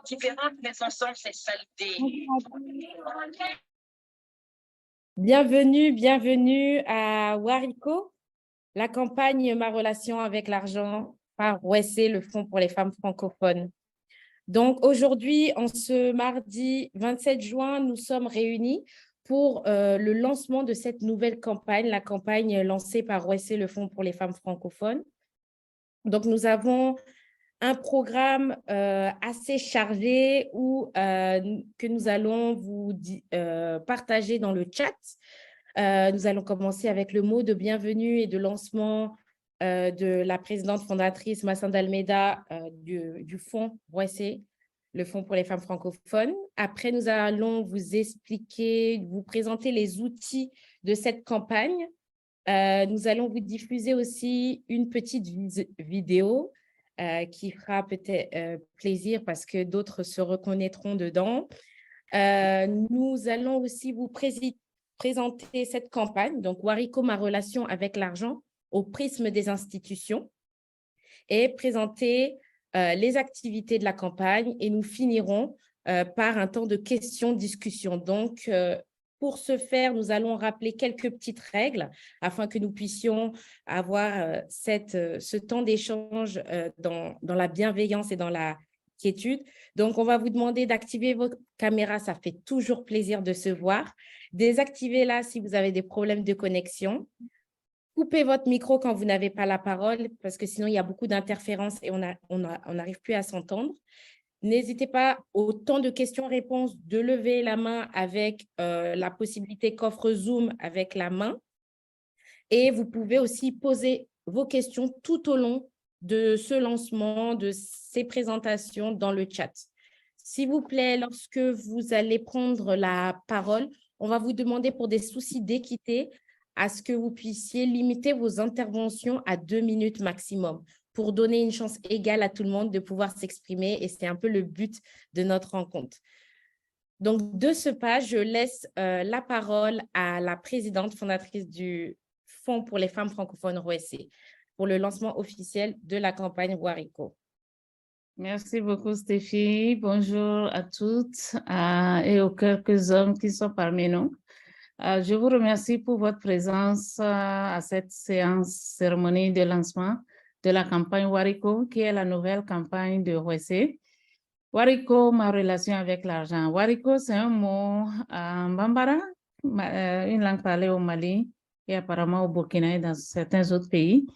Différentes, mais ensemble, c'est saleté. Bienvenue à Wariko, la campagne Ma relation avec l'argent par OSC, le Fonds pour les femmes francophones. Donc aujourd'hui, en ce mardi 27 juin, nous sommes réunis pour le lancement de cette nouvelle campagne, la campagne lancée par OSC, le Fonds pour les femmes francophones. Donc nous avons un programme assez chargé que nous allons vous partager dans le chat. Nous allons commencer avec le mot de bienvenue et de lancement de la présidente fondatrice Massanda Almeida du Fonds OSC, le Fonds pour les femmes francophones. Après, nous allons vous expliquer, vous présenter les outils de cette campagne. Nous allons vous diffuser aussi une petite vidéo qui fera peut-être plaisir parce que d'autres se reconnaîtront dedans. Nous allons aussi vous présenter cette campagne, donc Wariko, ma relation avec l'argent au prisme des institutions, et présenter les activités de la campagne, et nous finirons par un temps de questions-discussions. Donc, pour ce faire, nous allons rappeler quelques petites règles afin que nous puissions avoir ce temps d'échange dans la bienveillance et dans la quiétude. Donc, on va vous demander d'activer vos caméras, ça fait toujours plaisir de se voir. Désactivez-la si vous avez des problèmes de connexion. Coupez votre micro quand vous n'avez pas la parole parce que sinon, il y a beaucoup d'interférences et on n'arrive plus à s'entendre. N'hésitez pas, au temps de questions-réponses, de lever la main avec la possibilité qu'offre Zoom avec la main. Et vous pouvez aussi poser vos questions tout au long de ce lancement, de ces présentations dans le chat. S'il vous plaît, lorsque vous allez prendre la parole, on va vous demander pour des soucis d'équité à ce que vous puissiez limiter vos interventions à 2 minutes maximum pour donner une chance égale à tout le monde de pouvoir s'exprimer, et c'est un peu le but de notre rencontre. Donc, de ce pas, je laisse la parole à la présidente fondatrice du Fonds pour les femmes francophones OSC pour le lancement officiel de la campagne Wariko. Merci beaucoup, Stéphie. Bonjour à toutes et aux quelques hommes qui sont parmi nous. Je vous remercie pour votre présence à cette cérémonie de lancement de la campagne Wariko, qui est la nouvelle campagne de OSC. Wariko, ma relation avec l'argent. Wariko, c'est un mot en bambara, une langue parlée au Mali et apparemment au Burkina et dans certains autres pays.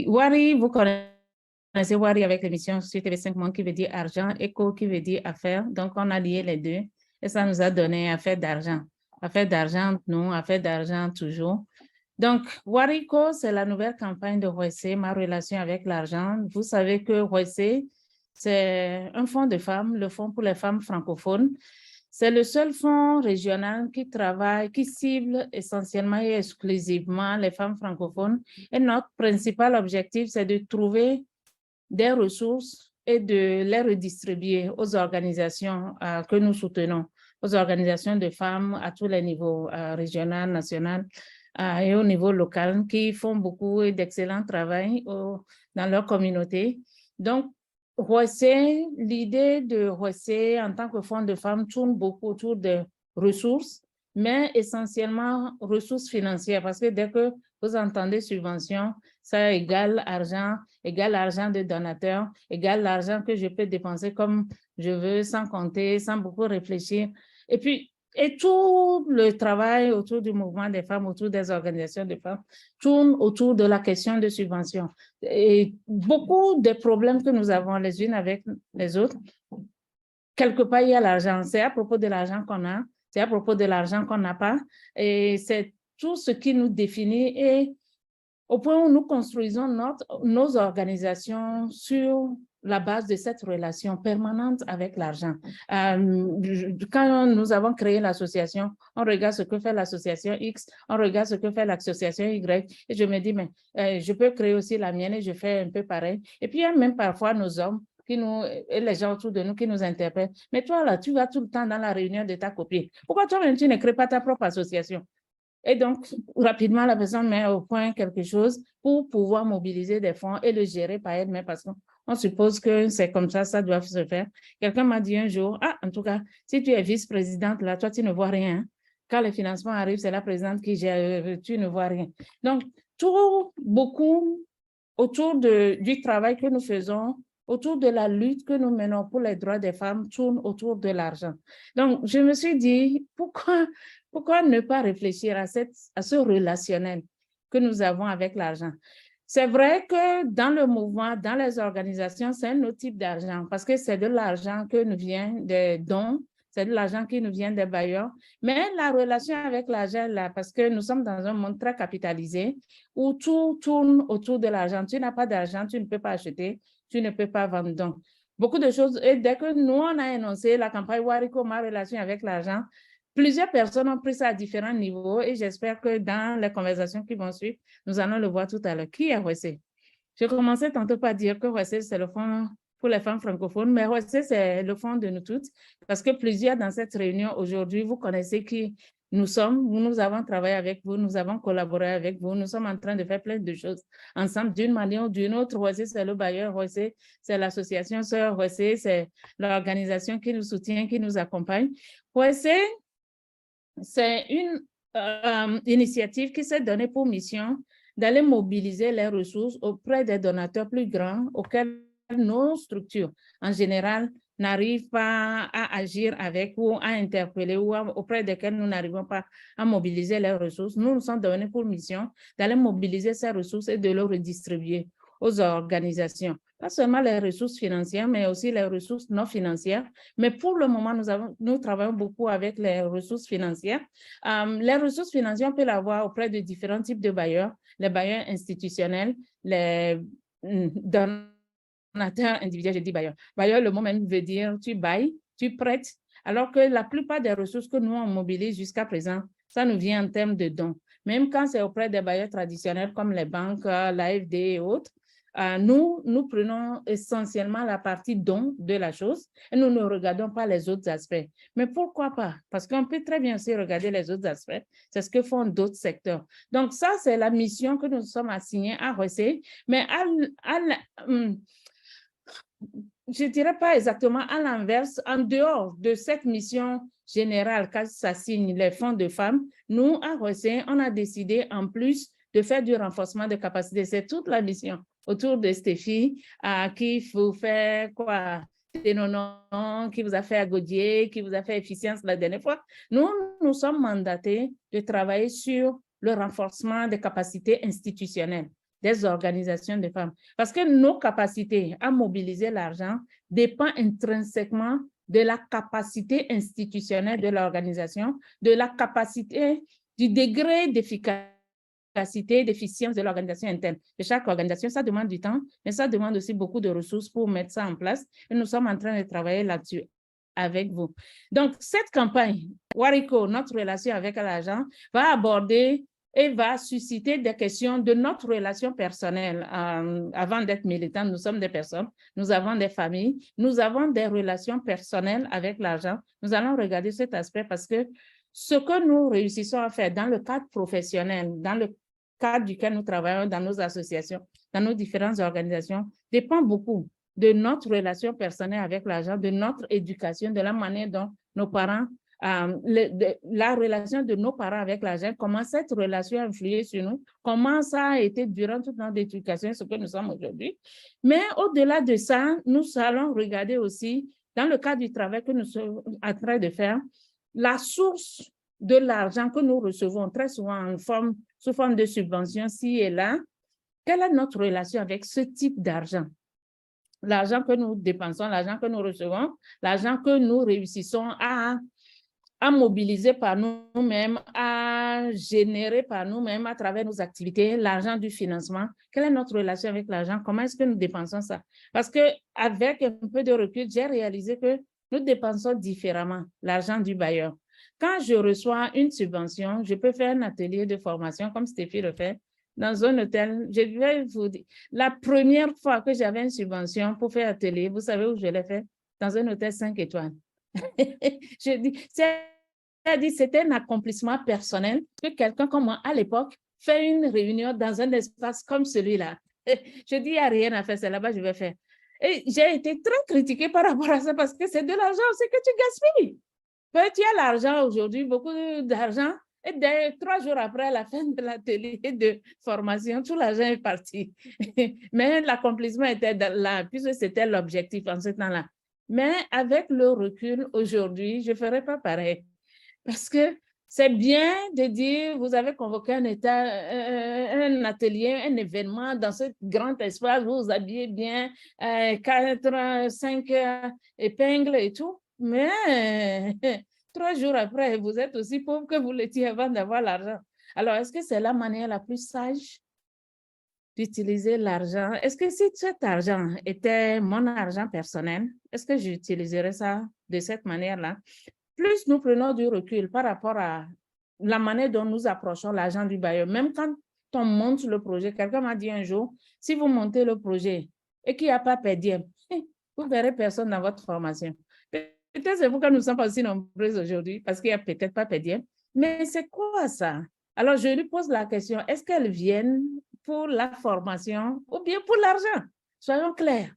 Wari, vous connaissez Wari avec l'émission sur TV5 Monde qui veut dire argent, Eco qui veut dire affaire. Donc, on a lié les deux et ça nous a donné affaire d'argent. Affaire d'argent, non, affaire d'argent toujours. Donc, Wariko, c'est la nouvelle campagne de OSC, ma relation avec l'argent. Vous savez que OSC, c'est un fonds de femmes, le Fonds pour les femmes francophones. C'est le seul fonds régional qui travaille, qui cible essentiellement et exclusivement les femmes francophones. Et notre principal objectif, c'est de trouver des ressources et de les redistribuer aux organisations que nous soutenons, aux organisations de femmes à tous les niveaux, régional, national et au niveau local, qui font beaucoup d'excellent travail dans leur communauté. Donc, OSC, l'idée de OSC en tant que fonds de femmes tourne beaucoup autour des ressources, mais essentiellement ressources financières, parce que dès que vous entendez subvention, ça égale argent de donateur, égale l'argent que je peux dépenser comme je veux, sans compter, sans beaucoup réfléchir. Et tout le travail autour du mouvement des femmes, autour des organisations de femmes, tourne autour de la question de subvention. Et beaucoup des problèmes que nous avons les unes avec les autres, quelque part, il y a l'argent. C'est à propos de l'argent qu'on a, c'est à propos de l'argent qu'on n'a pas. Et c'est tout ce qui nous définit. Et au point où nous construisons nos organisations sur la base de cette relation permanente avec l'argent. Quand nous avons créé l'association, on regarde ce que fait l'association X, on regarde ce que fait l'association Y, et je me dis, mais je peux créer aussi la mienne et je fais un peu pareil. Et puis, il y a même parfois nos hommes et les gens autour de nous qui nous interpellent. Mais toi, là, tu vas tout le temps dans la réunion de ta copine. Pourquoi toi-même, tu ne crées pas ta propre association? Et donc, rapidement, la personne met au point quelque chose pour pouvoir mobiliser des fonds et le gérer par elle-même parce qu'on On suppose que c'est comme ça doit se faire. Quelqu'un m'a dit un jour, ah, en tout cas, si tu es vice-présidente, là, toi, tu ne vois rien. Quand les financements arrivent, c'est la présidente qui gère, tu ne vois rien. Donc, beaucoup autour du travail que nous faisons, autour de la lutte que nous menons pour les droits des femmes, tourne autour de l'argent. Donc, je me suis dit, pourquoi ne pas réfléchir à ce relationnel que nous avons avec l'argent? C'est vrai que dans le mouvement, dans les organisations, c'est un autre type d'argent parce que c'est de l'argent que nous vient des dons, c'est de l'argent qui nous vient des bailleurs. Mais la relation avec l'argent, là, parce que nous sommes dans un monde très capitalisé où tout tourne autour de l'argent. Tu n'as pas d'argent, tu ne peux pas acheter, tu ne peux pas vendre. Donc, beaucoup de choses. Et dès que nous, on a énoncé la campagne Wariko, ma relation avec l'argent, plusieurs personnes ont pris ça à différents niveaux et j'espère que dans les conversations qui vont suivre, nous allons le voir tout à l'heure. Qui est Wessé? Je commençais tantôt par dire que Wessé, c'est le fonds pour les femmes francophones, mais Wessé, c'est le fonds de nous toutes parce que plusieurs dans cette réunion aujourd'hui, vous connaissez qui nous sommes, nous avons travaillé avec vous, nous avons collaboré avec vous, nous sommes en train de faire plein de choses ensemble d'une manière ou d'une autre. Wessé, c'est le bailleur, Wessé, c'est l'association Sœurs, Wessé, c'est l'organisation qui nous soutient, qui nous accompagne. Wessé, c'est une initiative qui s'est donnée pour mission d'aller mobiliser les ressources auprès des donateurs plus grands auxquels nos structures, en général, n'arrivent pas à agir avec ou à interpeller ou auprès desquels nous n'arrivons pas à mobiliser les ressources. Nous nous sommes donnés pour mission d'aller mobiliser ces ressources et de les redistribuer aux organisations. Pas seulement les ressources financières, mais aussi les ressources non financières. Mais pour le moment, nous travaillons beaucoup avec les ressources financières. Les ressources financières, on peut l'avoir auprès de différents types de bailleurs, les bailleurs institutionnels, les donateurs individuels, je dis bailleurs. Bailleur, le mot même veut dire tu bailles, tu prêtes, alors que la plupart des ressources que nous on mobilise jusqu'à présent, ça nous vient en termes de dons. Même quand c'est auprès des bailleurs traditionnels comme les banques, l'AFD et autres, nous prenons essentiellement la partie don de la chose et nous ne regardons pas les autres aspects. Mais pourquoi pas? Parce qu'on peut très bien aussi regarder les autres aspects. C'est ce que font d'autres secteurs. Donc ça, c'est la mission que nous sommes assignés à Wessé. Mais je ne dirais pas exactement à l'inverse, en dehors de cette mission générale quand s'assignent les fonds de femmes, nous, à Wessé, on a décidé en plus de faire du renforcement de capacité. C'est toute la mission autour de Stéphie, qui vous fait quoi? Qui vous a fait à Gaudier, qui vous a fait efficience la dernière fois. Nous sommes mandatés de travailler sur le renforcement des capacités institutionnelles des organisations de femmes. Parce que nos capacités à mobiliser l'argent dépendent intrinsèquement de la capacité institutionnelle de l'organisation, de la capacité, du degré d'efficacité, d'efficience de l'organisation interne. De chaque organisation, ça demande du temps, mais ça demande aussi beaucoup de ressources pour mettre ça en place. Et nous sommes en train de travailler là-dessus avec vous. Donc, cette campagne, Wariko, notre relation avec l'argent, va aborder et va susciter des questions de notre relation personnelle. Avant d'être militants, nous sommes des personnes, nous avons des familles, nous avons des relations personnelles avec l'argent. Nous allons regarder cet aspect parce que ce que nous réussissons à faire dans le cadre professionnel, dans le cadre duquel nous travaillons dans nos associations, dans nos différentes organisations, dépend beaucoup de notre relation personnelle avec l'argent, de notre éducation, de la manière dont nos parents la relation de nos parents avec l'argent, comment cette relation a influé sur nous, comment ça a été durant toute notre éducation, ce que nous sommes aujourd'hui. Mais au-delà de ça, nous allons regarder aussi, dans le cadre du travail que nous sommes en train de faire, la source de l'argent que nous recevons très souvent sous forme de subventions, ci et là. Quelle est notre relation avec ce type d'argent? L'argent que nous dépensons, l'argent que nous recevons, l'argent que nous réussissons à mobiliser par nous-mêmes, à générer par nous-mêmes à travers nos activités, l'argent du financement. Quelle est notre relation avec l'argent? Comment est-ce que nous dépensons ça? Parce qu'avec un peu de recul, j'ai réalisé que nous dépensons différemment l'argent du bailleur. Quand je reçois une subvention, je peux faire un atelier de formation comme Stéphie le fait dans un hôtel. Je vais vous dire, la première fois que j'avais une subvention pour faire atelier, vous savez où je l'ai fait? Dans un hôtel 5 étoiles. Je dis, c'était un accomplissement personnel que quelqu'un comme moi, à l'époque, fait une réunion dans un espace comme celui-là. Je dis, il n'y a rien à faire, c'est là-bas que je vais faire. Et j'ai été très critiquée par rapport à ça parce que c'est de l'argent aussi que tu gaspilles. Tu as l'argent aujourd'hui, beaucoup d'argent, et 3 jours après la fin de l'atelier de formation, tout l'argent est parti. Mais l'accomplissement était là, puisque c'était l'objectif en ce temps-là. Mais avec le recul aujourd'hui, je ne ferai pas pareil. Parce que c'est bien de dire, vous avez convoqué un atelier, un événement dans ce grand espace, vous vous habillez bien, 4, 5 épingles et tout, mais 3 jours après, vous êtes aussi pauvre que vous l'étiez avant d'avoir l'argent. Alors, est-ce que c'est la manière la plus sage d'utiliser l'argent? Est-ce que si cet argent était mon argent personnel, est-ce que j'utiliserais ça de cette manière-là? Plus nous prenons du recul par rapport à la manière dont nous approchons l'argent du bailleur, même quand on monte le projet, quelqu'un m'a dit un jour, si vous montez le projet et qu'il n'y a pas pédième, vous ne verrez personne dans votre formation. Peut-être c'est pourquoi nous ne sommes pas aussi nombreux aujourd'hui, parce qu'il n'y a peut-être pas pédième. Mais c'est quoi ça? Alors, je lui pose la question, est-ce qu'elles viennent pour la formation ou bien pour l'argent? Soyons clairs.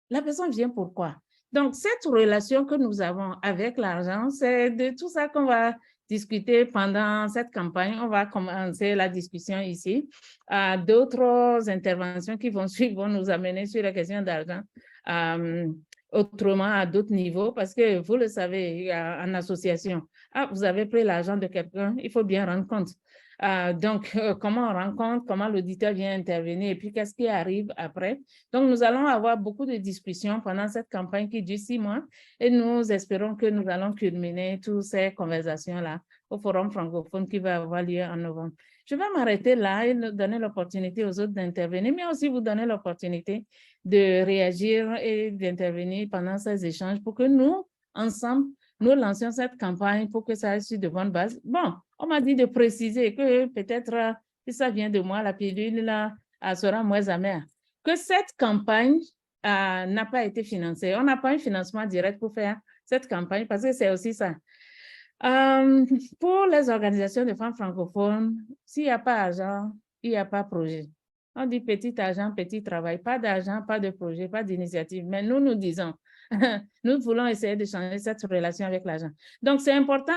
La personne vient pourquoi? Donc, cette relation que nous avons avec l'argent, c'est de tout ça qu'on va discuter pendant cette campagne. On va commencer la discussion ici. D'autres interventions qui vont suivre vont nous amener sur la question d'argent, autrement à d'autres niveaux, parce que vous le savez, en association, vous avez pris l'argent de quelqu'un, il faut bien rendre compte. Donc, comment on rencontre, comment l'auditeur vient intervenir et puis qu'est-ce qui arrive après. Donc, nous allons avoir beaucoup de discussions pendant cette campagne qui dure 6 mois et nous espérons que nous allons culminer toutes ces conversations-là au Forum francophone qui va avoir lieu en novembre. Je vais m'arrêter là et donner l'opportunité aux autres d'intervenir, mais aussi vous donner l'opportunité de réagir et d'intervenir pendant ces échanges pour que nous, ensemble, nous lancions cette campagne pour que ça aille sur de bonnes bases. Bon, on m'a dit de préciser que peut-être, si ça vient de moi, la pilule là, sera moins amère. Que cette campagne n'a pas été financée. On n'a pas un financement direct pour faire cette campagne parce que c'est aussi ça. Pour les organisations de femmes francophones, s'il n'y a pas d'argent, il n'y a pas de projet. On dit petit argent, petit travail. Pas d'argent, pas de projet, pas d'initiative. Mais nous, nous disons, nous voulons essayer de changer cette relation avec l'argent. Donc, c'est important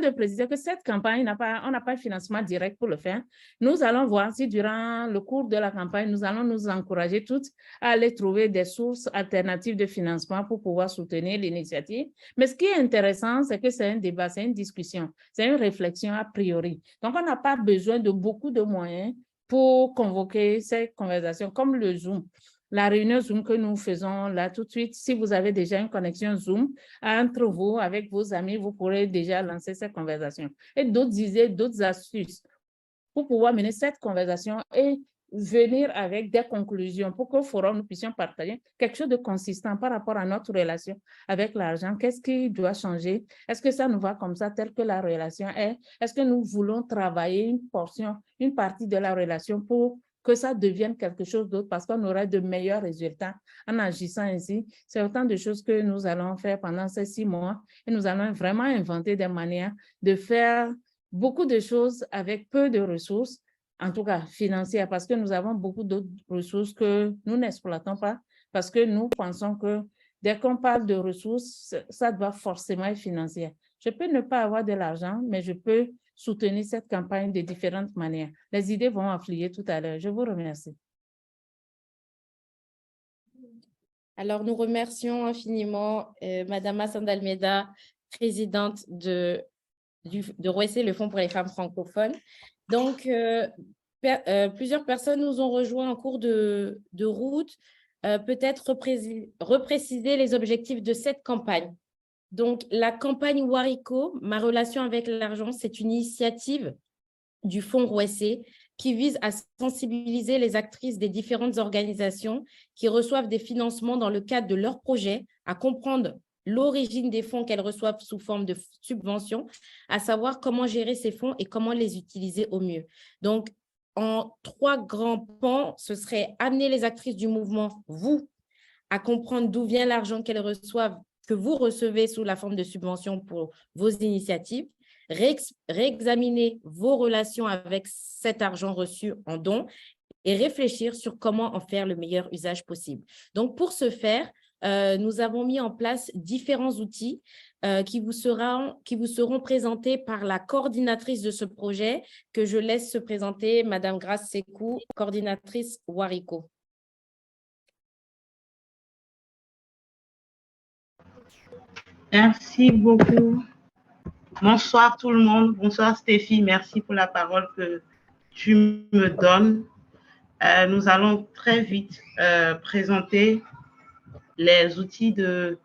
de préciser que cette campagne, on n'a pas de financement direct pour le faire. Nous allons voir si durant le cours de la campagne, nous allons nous encourager toutes à aller trouver des sources alternatives de financement pour pouvoir soutenir l'initiative. Mais ce qui est intéressant, c'est que c'est un débat, c'est une discussion, c'est une réflexion a priori. Donc, on n'a pas besoin de beaucoup de moyens pour convoquer ces conversations, comme le Zoom. La réunion Zoom que nous faisons là tout de suite, si vous avez déjà une connexion Zoom entre vous, avec vos amis, vous pourrez déjà lancer cette conversation. Et d'autres idées, d'autres astuces pour pouvoir mener cette conversation et venir avec des conclusions pour qu'au forum, nous puissions partager quelque chose de consistant par rapport à notre relation avec l'argent. Qu'est-ce qui doit changer? Est-ce que ça nous va comme ça, tel que la relation est? Est-ce que nous voulons travailler une portion, une partie de la relation pour que ça devienne quelque chose d'autre parce qu'on aura de meilleurs résultats en agissant ainsi? C'est autant de choses que nous allons faire pendant ces 6 mois et nous allons vraiment inventer des manières de faire beaucoup de choses avec peu de ressources, en tout cas financières, parce que nous avons beaucoup d'autres ressources que nous n'exploitons pas, parce que nous pensons que dès qu'on parle de ressources, ça doit forcément être financier. Je peux ne pas avoir de l'argent, mais je peux soutenir cette campagne de différentes manières. Les idées vont affluer tout à l'heure. Je vous remercie. Alors, nous remercions infiniment Madame Massanda Almeida, présidente de ROESE, le Fonds pour les femmes francophones. Donc, plusieurs personnes nous ont rejoints en cours de route. Peut-être repréciser les objectifs de cette campagne. Donc, la campagne Wariko, ma relation avec l'argent, c'est une initiative du Fonds ROESE qui vise à sensibiliser les actrices des différentes organisations qui reçoivent des financements dans le cadre de leurs projets, à comprendre l'origine des fonds qu'elles reçoivent sous forme de subventions, à savoir comment gérer ces fonds et comment les utiliser au mieux. Donc, en 3 grands pans, ce serait amener les actrices du mouvement, vous, à comprendre d'où vient l'argent qu'elles reçoivent, que vous recevez sous la forme de subventions pour vos initiatives, réexaminer vos relations avec cet argent reçu en dons et réfléchir sur comment en faire le meilleur usage possible. Donc, pour ce faire, nous avons mis en place différents outils qui vous seront présentés par la coordinatrice de ce projet, que je laisse se présenter, Madame Grace Sekou, coordinatrice Warico. Merci beaucoup. Bonsoir tout le monde. Bonsoir Stéphie. Merci pour la parole que tu me donnes. Nous allons très vite présenter les outils de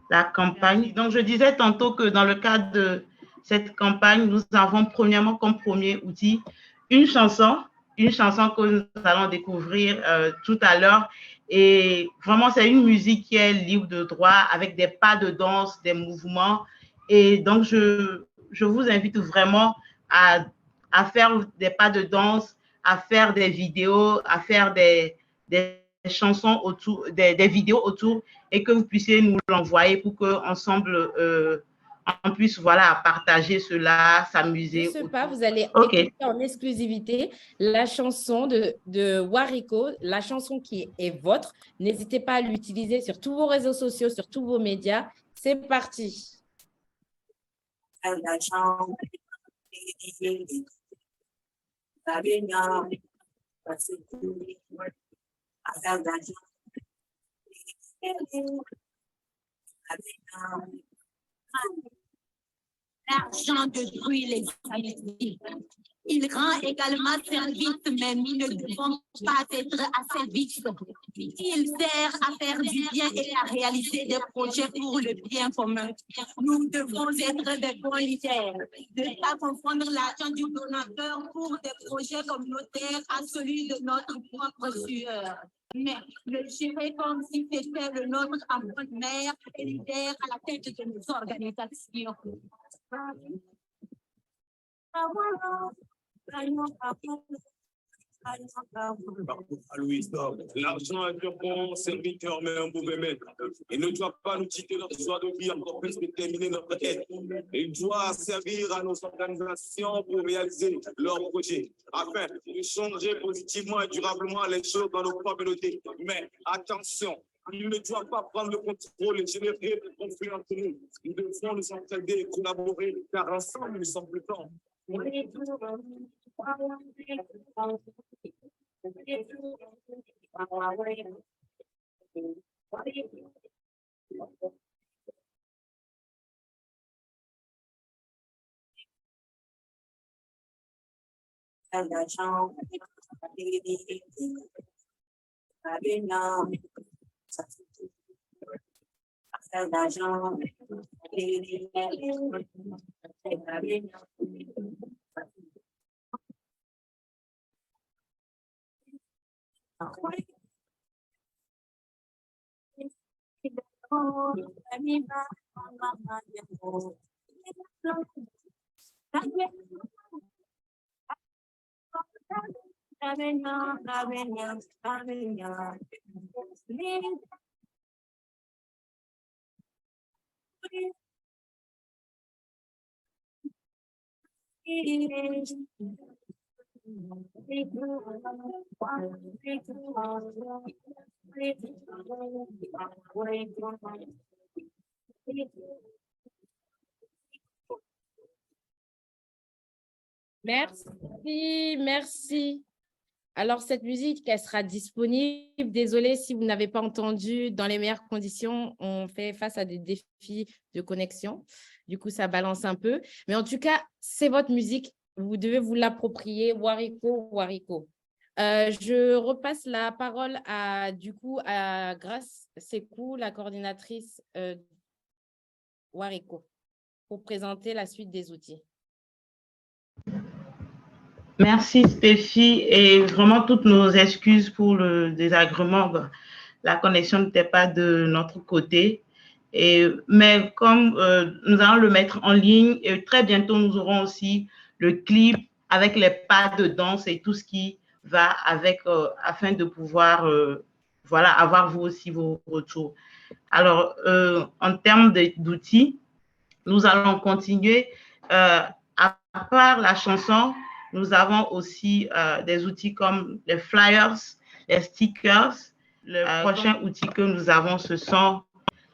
la campagne. Donc, je disais tantôt que dans le cadre de cette campagne, nous avons premièrement comme premier outil une chanson que nous allons découvrir tout à l'heure. Et vraiment, c'est une musique qui est libre de droit avec des pas de danse, des mouvements. Et donc, je vous invite vraiment à faire des pas de danse, à faire des vidéos, à faire des chansons autour, des vidéos autour, et que vous puissiez nous l'envoyer pour qu'ensemble, on puisse partager cela, s'amuser. Je ne sais pas, vous allez écouter en exclusivité la chanson de Warico, la chanson qui est votre. N'hésitez pas à l'utiliser sur tous vos réseaux sociaux, sur tous vos médias. C'est parti. L'argent détruit les amitiés. Il rend également service, mais nous ne devons pas être asservis. Il sert à faire du bien et à réaliser des projets pour le bien commun. Nous devons être des bons leaders, ne pas confondre l'argent du donateur pour des projets communautaires à celui de notre propre sueur. Mais le gérer comme si c'était le nôtre en bonne mère et leader à la tête de nos organisations. L'argent est un bon serviteur, mais un mauvais maître. Il ne doit pas nous quitter notre joie de vie, encore plus que terminer notre quête. Il doit servir à nos organisations pour réaliser leurs projets, afin de changer positivement et durablement les choses dans nos communautés. Mais attention, il ne doit pas prendre le contrôle et générer des conflits entre nous. Nous devons nous entraider et collaborer, car ensemble, nous sommes plus forts. Merci, merci. Alors, cette musique, elle sera disponible. Désolée si vous n'avez pas entendu. Dans les meilleures conditions, on fait face à des défis de connexion. Du coup, ça balance un peu. Mais en tout cas, c'est votre musique. Vous devez vous l'approprier. Warico, Warico. Je repasse la parole à Grace Sekou, la coordinatrice Warico, pour présenter la suite des outils. Merci Stéphie, et vraiment toutes nos excuses pour le désagrément. La connexion n'était pas de notre côté. Mais comme nous allons le mettre en ligne, et très bientôt nous aurons aussi le clip avec les pas de danse et tout ce qui va avec, afin de pouvoir avoir vous aussi vos retours. Alors, en termes d'outils, nous allons continuer. À part la chanson, Nous avons aussi des outils comme les flyers, les stickers. Le prochain outil que nous avons, ce sont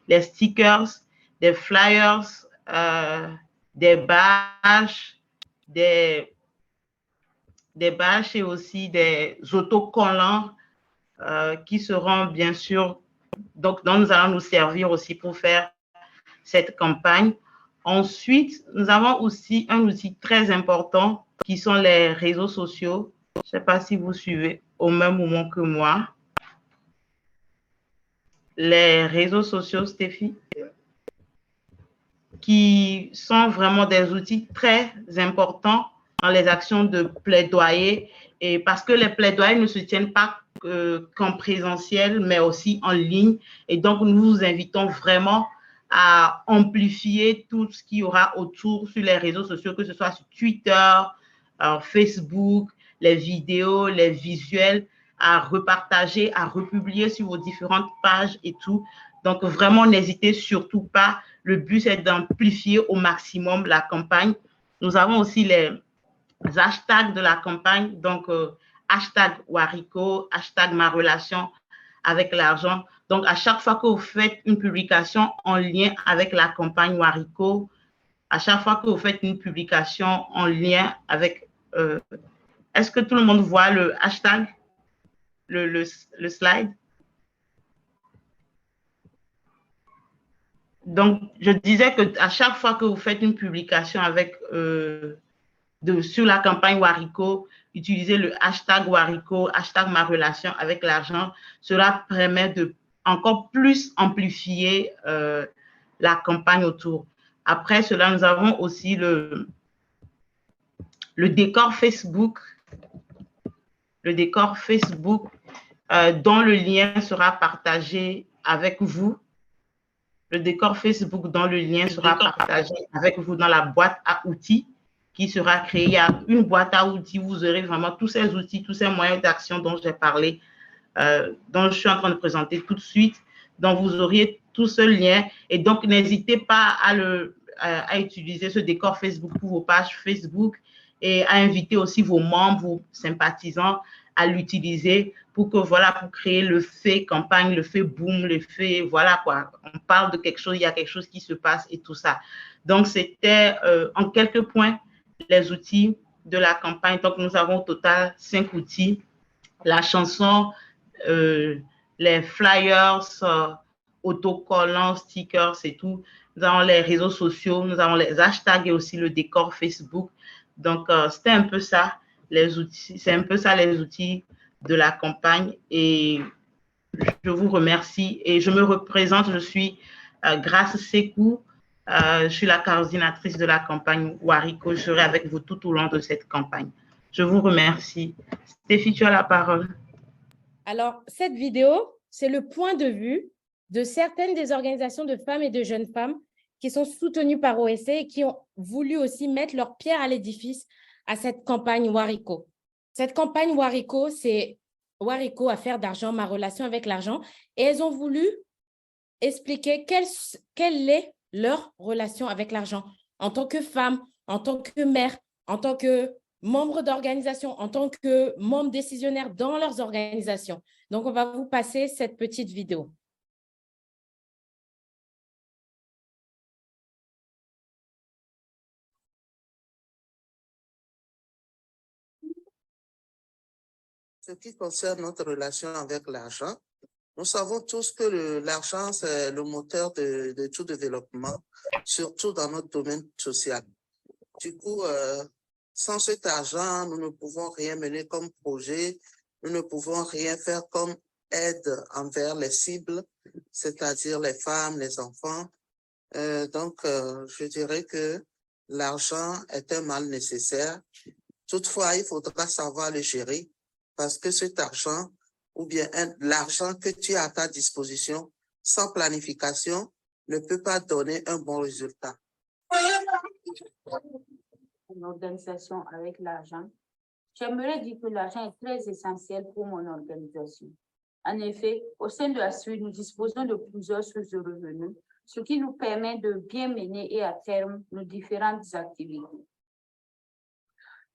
les stickers, des flyers, des badges, des badges et aussi des autocollants qui seront bien sûr, donc dont nous allons nous servir aussi pour faire cette campagne. Ensuite, nous avons aussi un outil très important qui sont les réseaux sociaux. Je ne sais pas si vous suivez au même moment que moi. Les réseaux sociaux, Stéphie, qui sont vraiment des outils très importants dans les actions de plaidoyer, et parce que les plaidoyers ne se tiennent pas qu'en présentiel, mais aussi en ligne. Et donc, nous vous invitons vraiment à amplifier tout ce qu'il y aura autour sur les réseaux sociaux, que ce soit sur Twitter, Facebook, les vidéos, les visuels, à repartager, à republier sur vos différentes pages et tout. Donc, vraiment, n'hésitez surtout pas. Le but, c'est d'amplifier au maximum la campagne. Nous avons aussi les hashtags de la campagne. Donc, hashtag Warico, hashtag ma relation avec l'argent. Donc, à chaque fois que vous faites une publication en lien avec la campagne Warico, à chaque fois que vous faites une publication en lien avec... est-ce que tout le monde voit le hashtag, le slide? Donc, je disais qu'à chaque fois que vous faites une publication avec, sur la campagne Warico, utilisez le hashtag Warico, hashtag ma relation avec l'argent. Cela permet de encore plus amplifier la campagne autour. Après cela, nous avons aussi le décor Facebook. Le décor Facebook dont le lien sera partagé avec vous. Le décor Facebook dont le lien sera partagé avec vous dans la boîte à outils qui sera créée. Il y a une boîte à outils où vous aurez vraiment tous ces outils, tous ces moyens d'action dont j'ai parlé, dont je suis en train de présenter tout de suite. Donc, vous auriez tout ce lien. Et donc, n'hésitez pas à utiliser ce décor Facebook pour vos pages Facebook et à inviter aussi vos membres, vos sympathisants à l'utiliser pour que, voilà, pour créer le fait campagne, le fait boom, le fait, voilà quoi, on parle de quelque chose, il y a quelque chose qui se passe et tout ça. Donc, c'était en quelques points les outils de la campagne. Donc, nous avons au total 5 outils. La chanson, les flyers, autocollants, stickers et tout. Nous avons les réseaux sociaux, nous avons les hashtags et aussi le décor Facebook. Donc, c'était un peu ça, les outils. C'est un peu ça, les outils de la campagne. Et je vous remercie. Et je me représente, je suis Grace Sekou. Je suis la coordinatrice de la campagne Warico. Je serai avec vous tout au long de cette campagne. Je vous remercie. Stéphie, tu as la parole. Alors, cette vidéo, c'est le point de vue de certaines des organisations de femmes et de jeunes femmes qui sont soutenues par OSC et qui ont voulu aussi mettre leur pierre à l'édifice à cette campagne Warico. Cette campagne Warico, c'est Warico, affaire d'argent, ma relation avec l'argent. Et elles ont voulu expliquer quelle est leur relation avec l'argent en tant que femme, en tant que mère, en tant que membre d'organisation, en tant que membre décisionnaire dans leurs organisations. Donc, on va vous passer cette petite vidéo. Ce qui concerne notre relation avec l'argent, nous savons tous que l'argent, c'est le moteur de tout développement, surtout dans notre domaine social. Du coup, sans cet argent, nous ne pouvons rien mener comme projet, nous ne pouvons rien faire comme aide envers les cibles, c'est-à-dire les femmes, les enfants. Donc, je dirais que l'argent est un mal nécessaire. Toutefois, il faudra savoir le gérer parce que cet argent ou bien l'argent que tu as à ta disposition sans planification ne peut pas donner un bon résultat. Une organisation avec l'argent. J'aimerais dire que l'argent est très essentiel pour mon organisation. En effet, au sein de la suite, nous disposons de plusieurs sources de revenus, ce qui nous permet de bien mener et à terme nos différentes activités.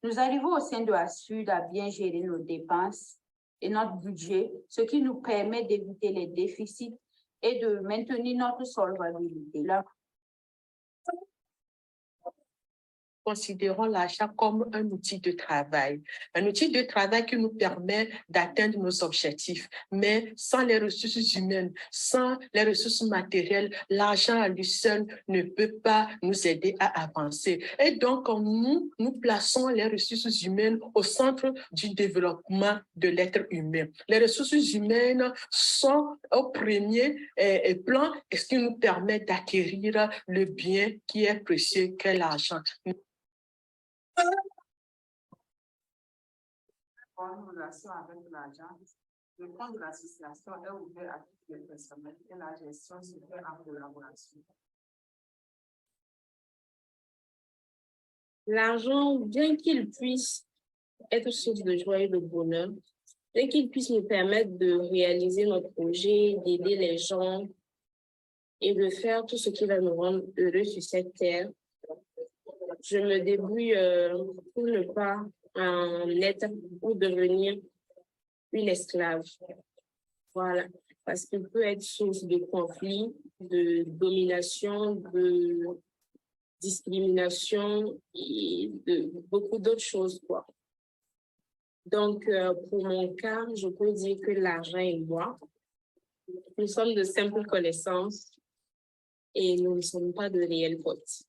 Nous arrivons au sein de ASUD à bien gérer nos dépenses et notre budget, ce qui nous permet d'éviter les déficits et de maintenir notre solvabilité. Considérons l'achat comme un outil de travail qui nous permet d'atteindre nos objectifs. Mais sans les ressources humaines, sans les ressources matérielles, l'argent à lui seul ne peut pas nous aider à avancer. Et donc, nous plaçons les ressources humaines au centre du développement de l'être humain. Les ressources humaines sont au premier plan, ce qui nous permet d'acquérir le bien qui est précieux, qu'est l'argent. En relation avec l'argent, le compte de l'association est ouvert à toutes les personnes et la gestion se fait en collaboration. L'argent, bien qu'il puisse être source de joie et de bonheur, bien qu'il puisse nous permettre de réaliser notre projet, d'aider les gens et de faire tout ce qui va nous rendre heureux sur cette terre, je me débrouille pour ne pas en être ou devenir une esclave. Voilà, parce qu'il peut être source de conflits, de domination, de discrimination et de beaucoup d'autres choses, quoi. Donc, pour mon cas, je peux dire que l'argent et moi, nous sommes de simples connaissances et nous ne sommes pas de réels potes.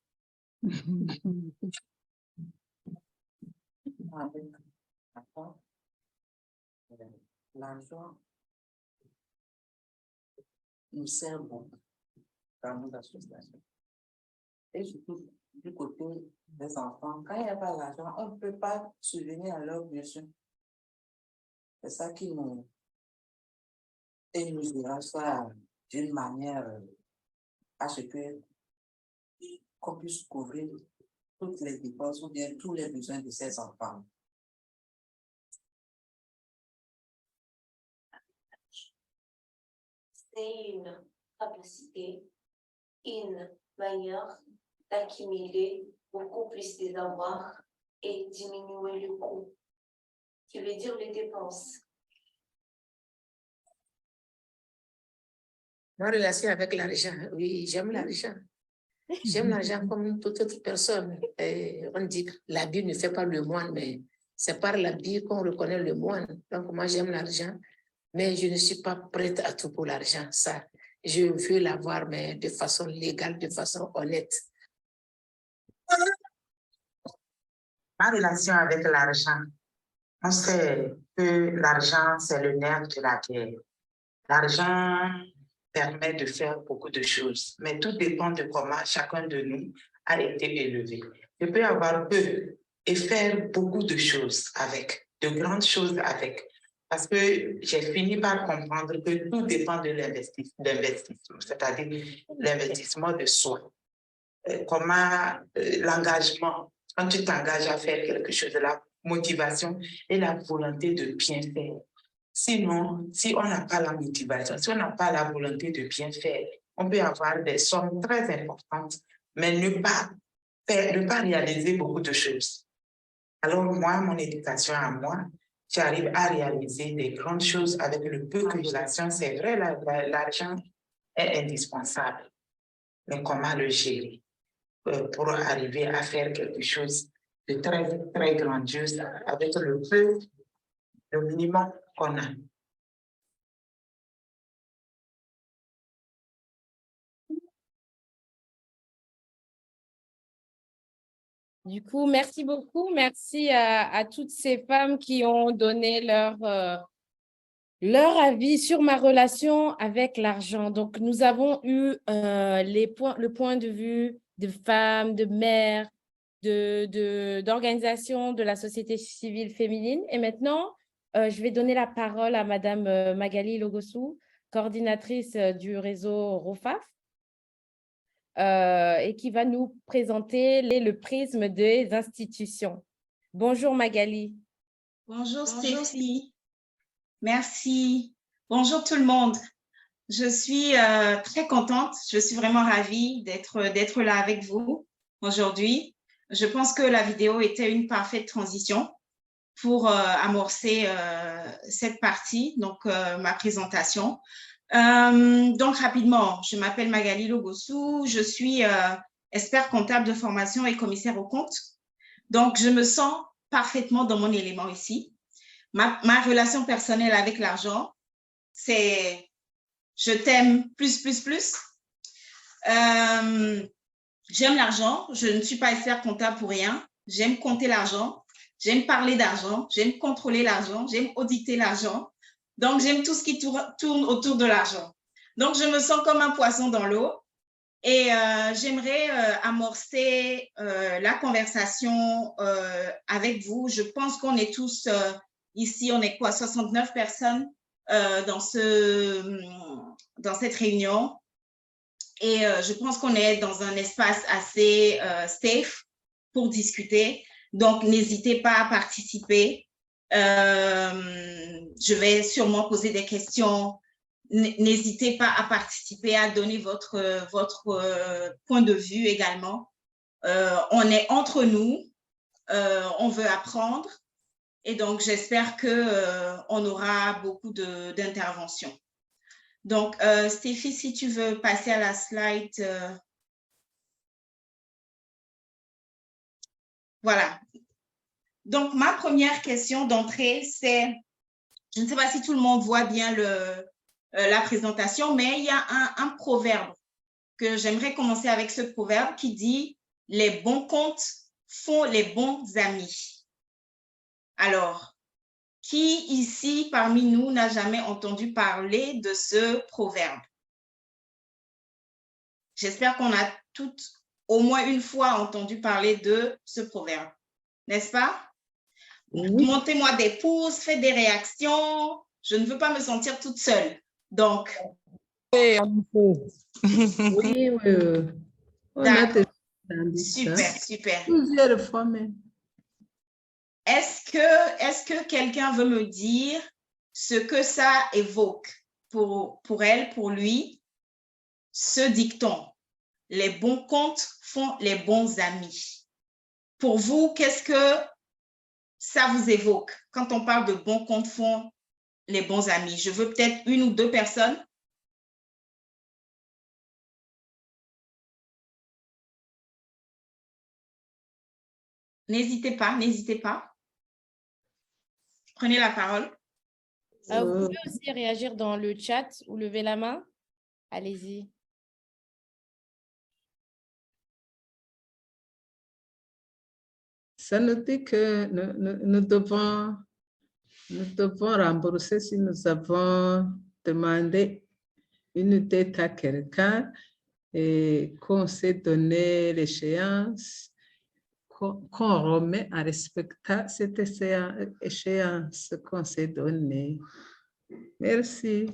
L'argent nous sert beaucoup dans nos associations. Et surtout, du côté des enfants, quand il n'y a pas l'argent, on ne peut pas subvenir à leurs besoins. C'est ça qui nous... Et nous dira ça d'une manière à ce que qu'on puisse couvrir toutes les dépenses ou bien tous les besoins de ces enfants. C'est une capacité, une manière d'accumuler beaucoup plus des avoirs et diminuer le coût, qui veut dire les dépenses. Ma relation avec l'argent, oui, j'aime l'argent. J'aime l'argent comme toute autre personne. Et on dit que l'habit ne fait pas le moine, mais c'est par l'habit qu'on reconnaît le moine. Donc moi, j'aime l'argent, mais je ne suis pas prête à tout pour l'argent. Ça, je veux l'avoir, mais de façon légale, de façon honnête. Ma relation avec l'argent, on sait que l'argent, c'est le nerf de la guerre. L'argent permet de faire beaucoup de choses, mais tout dépend de comment chacun de nous a été élevé. Je peux avoir peu et faire beaucoup de choses avec, de grandes choses avec, parce que j'ai fini par comprendre que tout dépend de l'investissement, c'est-à-dire l'investissement de soi. Comment l'engagement, quand tu t'engages à faire quelque chose, la motivation et la volonté de bien faire. Sinon, si on n'a pas la motivation, si on n'a pas la volonté de bien faire, on peut avoir des sommes très importantes, mais ne pas réaliser beaucoup de choses. Alors moi, mon éducation à moi, j'arrive à réaliser des grandes choses avec le peu que j'ai. C'est vrai, l'argent est indispensable, mais comment le gérer pour arriver à faire quelque chose de très, très grandiose avec le minimum qu'on a. Du coup, merci beaucoup. Merci à toutes ces femmes qui ont donné leur avis sur ma relation avec l'argent. Donc, nous avons eu le point de vue de femmes, de mères, d'organisations de la société civile féminine. Et maintenant, je vais donner la parole à Madame Magali Logosu, coordinatrice du réseau ROFAF, et qui va nous présenter le prisme des institutions. Bonjour Magali. Bonjour Stéphie. Merci. Bonjour tout le monde. Je suis très contente. Je suis vraiment ravie d'être là avec vous aujourd'hui. je pense que la vidéo était une parfaite transition pour amorcer cette partie, donc ma présentation. Donc, rapidement, je m'appelle Magali Logossou, je suis expert comptable de formation et commissaire aux comptes. Donc, je me sens parfaitement dans mon élément ici. Ma relation personnelle avec l'argent, c'est je t'aime plus, plus, plus. J'aime l'argent, je ne suis pas expert comptable pour rien. J'aime compter l'argent, j'aime parler d'argent, j'aime contrôler l'argent, j'aime auditer l'argent. Donc, j'aime tout ce qui tourne autour de l'argent. Donc, je me sens comme un poisson dans l'eau et j'aimerais amorcer la conversation avec vous. Je pense qu'on est tous ici, on est quoi, 69 personnes dans cette réunion. Et je pense qu'on est dans un espace assez safe pour discuter. Donc, n'hésitez pas à participer. Je vais sûrement poser des questions. N'hésitez pas à participer, à donner votre point de vue également. On est entre nous, on veut apprendre. Et donc, j'espère qu'on aura beaucoup d'interventions. Donc, Stéphie, si tu veux passer à la slide. Voilà. Donc, ma première question d'entrée, c'est, je ne sais pas si tout le monde voit bien la présentation, mais il y a un proverbe que j'aimerais commencer avec ce proverbe qui dit « Les bons comptes font les bons amis ». Alors, qui ici, parmi nous, n'a jamais entendu parler de ce proverbe? J'espère qu'on a toutes, au moins une fois, entendu parler de ce proverbe, n'est-ce pas? Oui. Montez-moi des pouces, faites des réactions. Je ne veux pas me sentir toute seule. Donc. Oui, oui. D'accord. Super, super. Plusieurs fois même. Est-ce que quelqu'un veut me dire ce que ça évoque pour elle, pour lui, ce dicton? Les bons comptes font les bons amis. Pour vous, qu'est-ce que ça vous évoque quand on parle de bons comptes font les bons amis? Je veux peut-être une ou deux personnes. N'hésitez pas, n'hésitez pas. Prenez la parole. Vous pouvez aussi réagir dans le chat ou lever la main. Allez-y. Ça nous dit que nous devons rembourser si nous avons demandé une dette à quelqu'un et qu'on s'est donné l'échéance, qu'on remet en respectant cette échéance qu'on s'est donnée. Merci.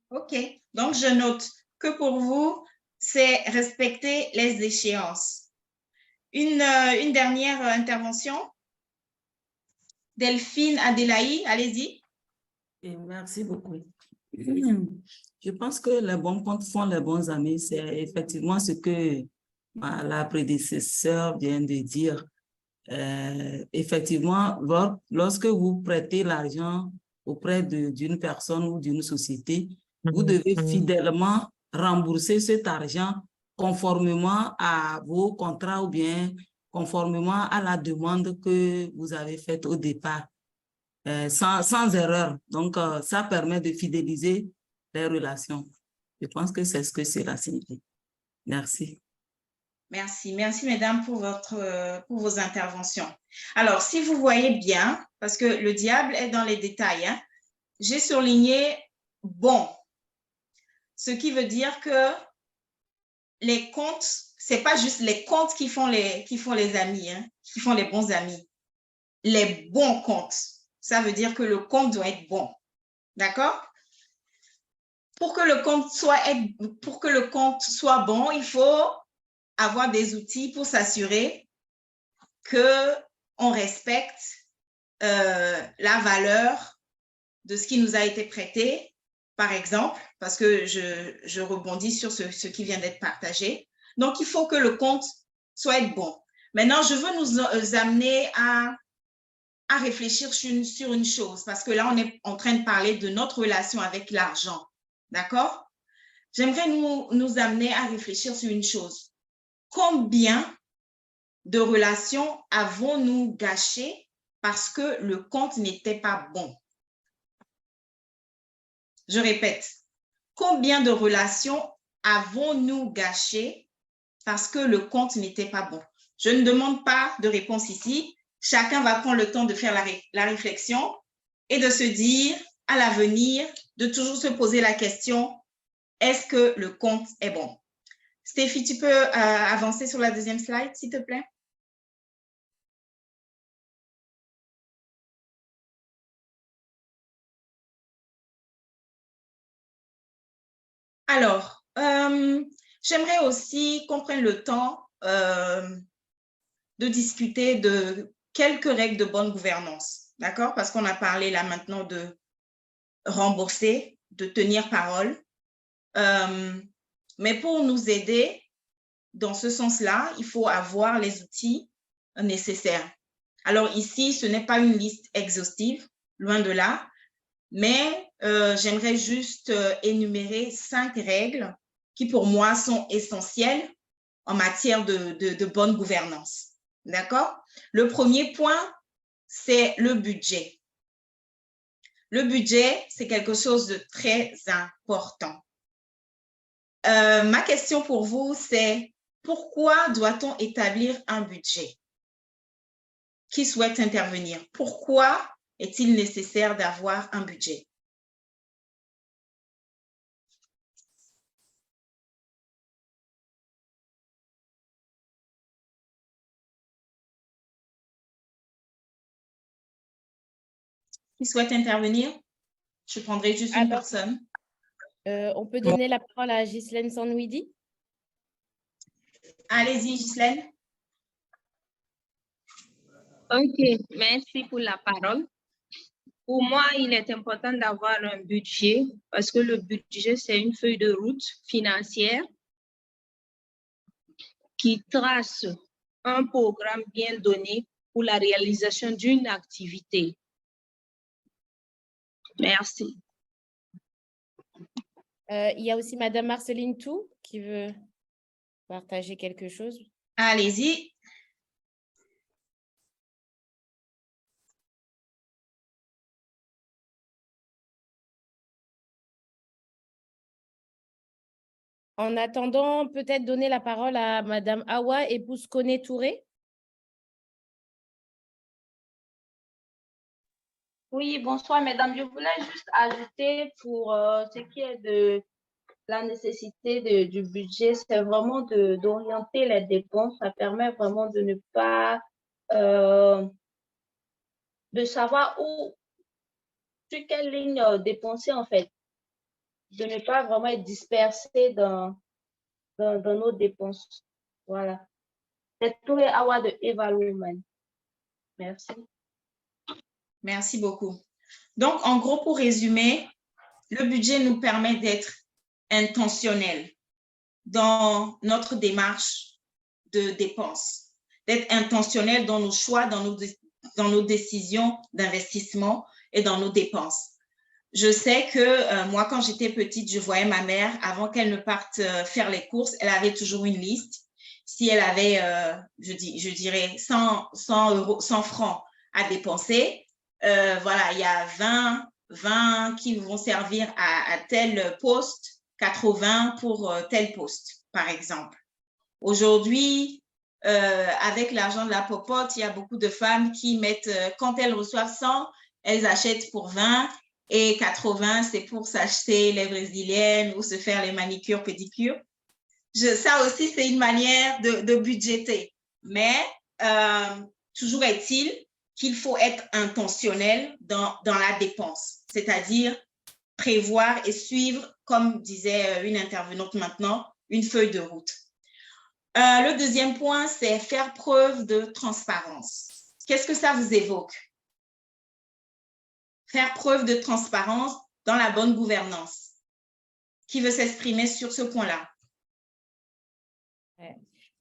OK. Donc, je note que pour vous, c'est respecter les échéances. Une dernière intervention. Delphine Adélaï, allez-y. Merci beaucoup. Je pense que les bons comptes font les bons amis. C'est effectivement ce que la prédécesseur vient de dire. Effectivement, lorsque vous prêtez l'argent auprès d'une personne ou d'une société, vous devez fidèlement rembourser cet argent conformément à vos contrats ou bien conformément à la demande que vous avez faite au départ, sans erreur. Donc, ça permet de fidéliser les relations. Je pense que c'est ce que cela signifie. Merci. Merci. Merci, mesdames, pour vos interventions. Alors, si vous voyez bien, parce que le diable est dans les détails, hein, j'ai surligné « bon », ce qui veut dire que les comptes, ce n'est pas juste les comptes qui font les amis, hein, qui font les bons amis. Les bons comptes, ça veut dire que le compte doit être bon. D'accord? Pour que le compte soit bon, il faut avoir des outils pour s'assurer qu'on respecte la valeur de ce qui nous a été prêté, par exemple, parce que je rebondis sur ce qui vient d'être partagé. Donc, il faut que le compte soit bon. Maintenant, je veux nous amener à réfléchir sur une chose, parce que là, on est en train de parler de notre relation avec l'argent. D'accord? J'aimerais nous amener à réfléchir sur une chose. Combien de relations avons-nous gâchées parce que le compte n'était pas bon? Je répète, combien de relations avons-nous gâchées parce que le compte n'était pas bon? Je ne demande pas de réponse ici. Chacun va prendre le temps de faire la réflexion et de se dire à l'avenir, de toujours se poser la question, est-ce que le compte est bon? Stéphie, tu peux avancer sur la deuxième slide, s'il te plaît? Alors, j'aimerais aussi qu'on prenne le temps de discuter de quelques règles de bonne gouvernance, d'accord? Parce qu'on a parlé là maintenant de rembourser, de tenir parole. Mais pour nous aider dans ce sens-là, il faut avoir les outils nécessaires. Alors ici, ce n'est pas une liste exhaustive, loin de là, mais j'aimerais juste énumérer 5 règles qui pour moi sont essentielles en matière de bonne gouvernance. D'accord? Le premier point, c'est le budget. Le budget, c'est quelque chose de très important. Ma question pour vous, c'est pourquoi doit-on établir un budget? Qui souhaite intervenir? Pourquoi est-il nécessaire d'avoir un budget? Qui souhaite intervenir? Je prendrai juste une personne. On peut donner la parole à Ghislaine Sanouidi. Allez-y, Ghislaine. Ok, merci pour la parole. Pour moi, il est important d'avoir un budget parce que le budget, c'est une feuille de route financière qui trace un programme bien donné pour la réalisation d'une activité. Merci. Il y a aussi Madame Marceline Tout qui veut partager quelque chose. Allez-y. En attendant, peut-être donner la parole à Madame Awa Ebouskone Touré. Oui, bonsoir, mesdames. Je voulais juste ajouter pour ce qui est de la nécessité du budget, c'est vraiment d'orienter les dépenses. Ça permet vraiment de ne pas, de savoir sur quelle ligne dépenser en fait. De ne pas vraiment être dispersé dans nos dépenses. Voilà. C'est tout les hours de évaluation. Merci. Merci beaucoup. Donc, en gros, pour résumer, le budget nous permet d'être intentionnel dans notre démarche de dépenses, d'être intentionnel dans nos choix, dans nos décisions d'investissement et dans nos dépenses. Je sais que moi, quand j'étais petite, je voyais ma mère, avant qu'elle ne parte faire les courses, elle avait toujours une liste. Si elle avait, je dirais, 100 francs à dépenser, voilà, il y a 20 qui vont servir à tel poste, 80 pour tel poste, par exemple. Aujourd'hui, avec l'argent de la popote, il y a beaucoup de femmes qui mettent, quand elles reçoivent 100, elles achètent pour 20 et 80, c'est pour s'acheter les brésiliennes ou se faire les manicures, pédicures. Ça aussi, c'est une manière de budgéter. Mais toujours est-il qu'il faut être intentionnel dans la dépense, c'est-à-dire prévoir et suivre, comme disait une intervenante maintenant, une feuille de route. Le deuxième point, c'est faire preuve de transparence. Qu'est-ce que ça vous évoque? Faire preuve de transparence dans la bonne gouvernance. Qui veut s'exprimer sur ce point-là?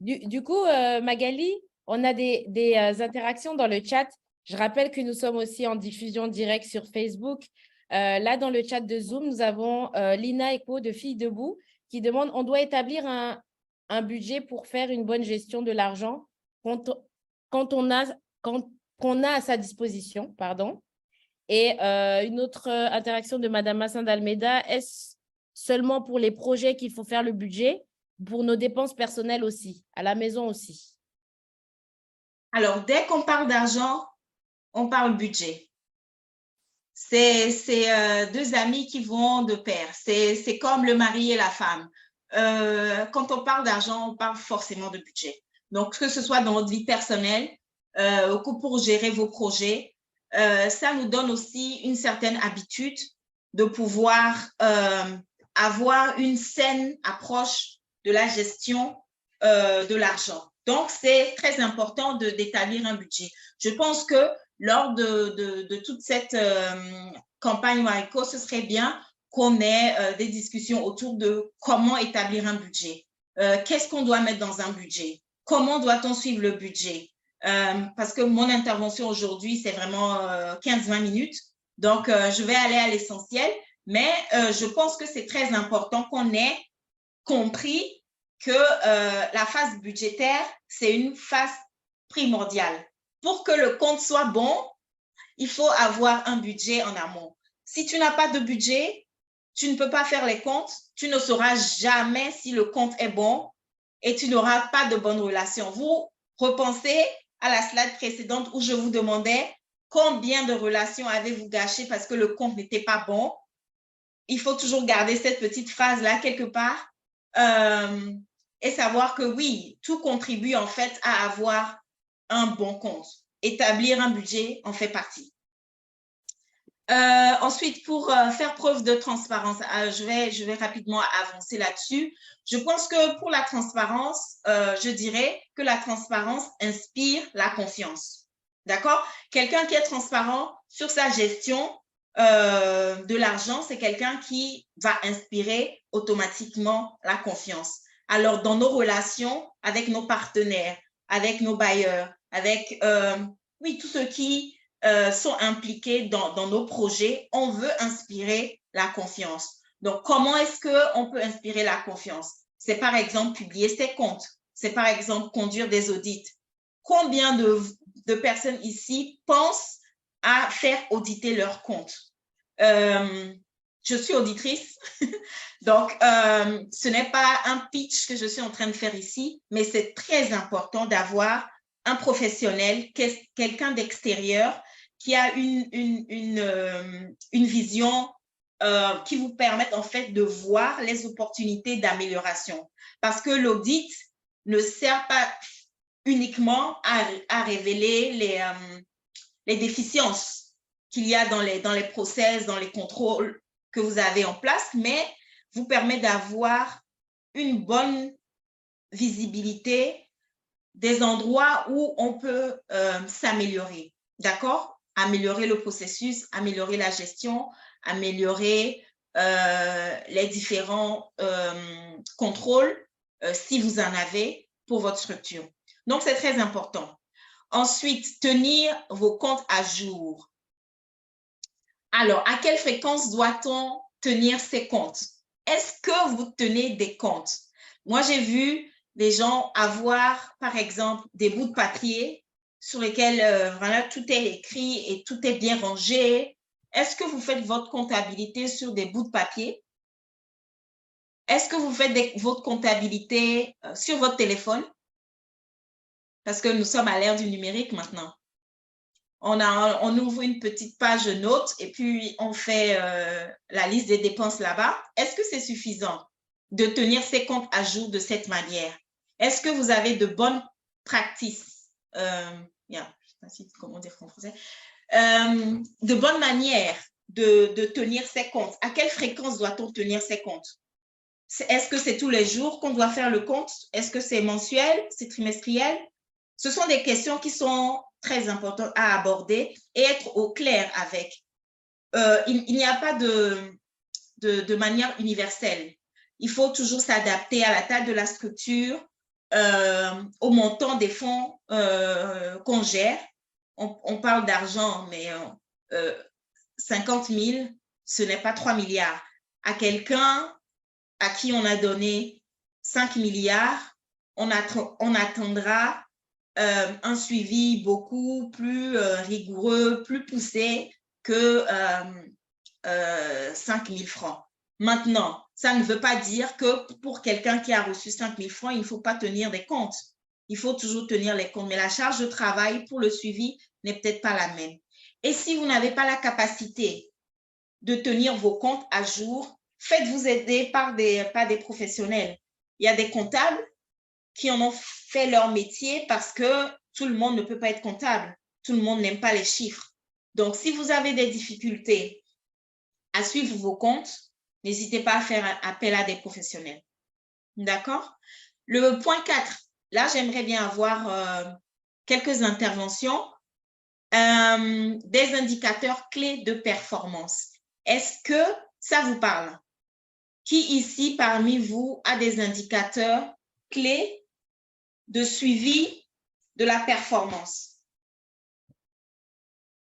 Du coup, Magali, On a des interactions dans le chat. Je rappelle que nous sommes aussi en diffusion directe sur Facebook. Là, dans le chat de Zoom, nous avons Lina Eco de Filles Debout qui demande « On doit établir un budget pour faire une bonne gestion de l'argent qu'on a à sa disposition. » Pardon. Et une autre interaction de Madame Massin d'Almeida, est-ce seulement pour les projets qu'il faut faire le budget, pour nos dépenses personnelles aussi, à la maison aussi? Alors, dès qu'on parle d'argent, on parle budget. C'est deux amis qui vont de pair. C'est comme le mari et la femme. Quand on parle d'argent, on parle forcément de budget. Donc, que ce soit dans notre vie personnelle, pour gérer vos projets, ça nous donne aussi une certaine habitude de pouvoir avoir une saine approche de la gestion de l'argent. Donc, c'est très important d'établir un budget. Je pense que lors de toute cette campagne Wariko, ce serait bien qu'on ait des discussions autour de comment établir un budget. Qu'est-ce qu'on doit mettre dans un budget? Comment doit-on suivre le budget? Parce que mon intervention aujourd'hui, c'est vraiment 15-20 minutes. Donc, je vais aller à l'essentiel. Mais je pense que c'est très important qu'on ait compris que la phase budgétaire, c'est une phase primordiale. Pour que le compte soit bon, il faut avoir un budget en amont. Si tu n'as pas de budget, tu ne peux pas faire les comptes, tu ne sauras jamais si le compte est bon et tu n'auras pas de bonnes relations. Vous repensez à la slide précédente où je vous demandais combien de relations avez-vous gâchées parce que le compte n'était pas bon. Il faut toujours garder cette petite phrase-là quelque part et savoir que oui, tout contribue en fait à avoir un bon compte. Établir un budget en fait partie. Ensuite, pour faire preuve de transparence, je vais rapidement avancer là-dessus. Je pense que pour la transparence, je dirais que la transparence inspire la confiance. D'accord? Quelqu'un qui est transparent sur sa gestion de l'argent, c'est quelqu'un qui va inspirer automatiquement la confiance. Alors, dans nos relations avec nos partenaires, avec nos bailleurs, avec oui, tous ceux qui sont impliqués dans nos projets, on veut inspirer la confiance. Donc, comment est-ce qu'on peut inspirer la confiance? C'est par exemple publier ses comptes, c'est par exemple conduire des audits. Combien de personnes ici pensent à faire auditer leurs comptes? Je suis auditrice, donc ce n'est pas un pitch que je suis en train de faire ici, mais c'est très important d'avoir un professionnel, quelqu'un d'extérieur qui a une vision qui vous permette en fait de voir les opportunités d'amélioration. Parce que l'audit ne sert pas uniquement à révéler les déficiences qu'il y a dans les process, dans les contrôles que vous avez en place, mais vous permet d'avoir une bonne visibilité des endroits où on peut s'améliorer, d'accord? Améliorer le processus, améliorer la gestion, améliorer les différents contrôles si vous en avez pour votre structure. Donc, c'est très important. Ensuite, tenir vos comptes à jour. Alors, à quelle fréquence doit-on tenir ces comptes? Est-ce que vous tenez des comptes? Moi, j'ai vu des gens avoir, par exemple, des bouts de papier sur lesquels voilà, tout est écrit et tout est bien rangé. Est-ce que vous faites votre comptabilité sur des bouts de papier? Est-ce que vous faites votre comptabilité sur votre téléphone? Parce que nous sommes à l'ère du numérique maintenant. On ouvre une petite page notes et puis on fait la liste des dépenses là-bas. Est-ce que c'est suffisant de tenir ces comptes à jour de cette manière? Est-ce que vous avez de bonnes pratiques? Je ne sais pas comment dire en français. De bonnes manières de tenir ces comptes. À quelle fréquence doit-on tenir ces comptes? Est-ce que c'est tous les jours qu'on doit faire le compte? Est-ce que c'est mensuel? C'est trimestriel? Ce sont des questions qui sont très importantes à aborder et être au clair avec. Il n'y a pas de manière universelle. Il faut toujours s'adapter à la taille de la structure, au montant des fonds qu'on gère. On parle d'argent, mais 50 000, ce n'est pas 3 milliards. À quelqu'un à qui on a donné 5 milliards, on attendra un suivi beaucoup plus rigoureux, plus poussé que 5 000 francs. Maintenant, ça ne veut pas dire que pour quelqu'un qui a reçu 5 000 francs, il ne faut pas tenir des comptes. Il faut toujours tenir les comptes, mais la charge de travail pour le suivi n'est peut-être pas la même. Et si vous n'avez pas la capacité de tenir vos comptes à jour, faites-vous aider par des professionnels. Il y a des comptables qui en ont fait leur métier parce que tout le monde ne peut pas être comptable. Tout le monde n'aime pas les chiffres. Donc, si vous avez des difficultés à suivre vos comptes, n'hésitez pas à faire appel à des professionnels. D'accord? Le point 4, là, j'aimerais bien avoir quelques interventions. Des indicateurs clés de performance. Est-ce que ça vous parle? Qui ici, parmi vous, a des indicateurs clés de suivi de la performance?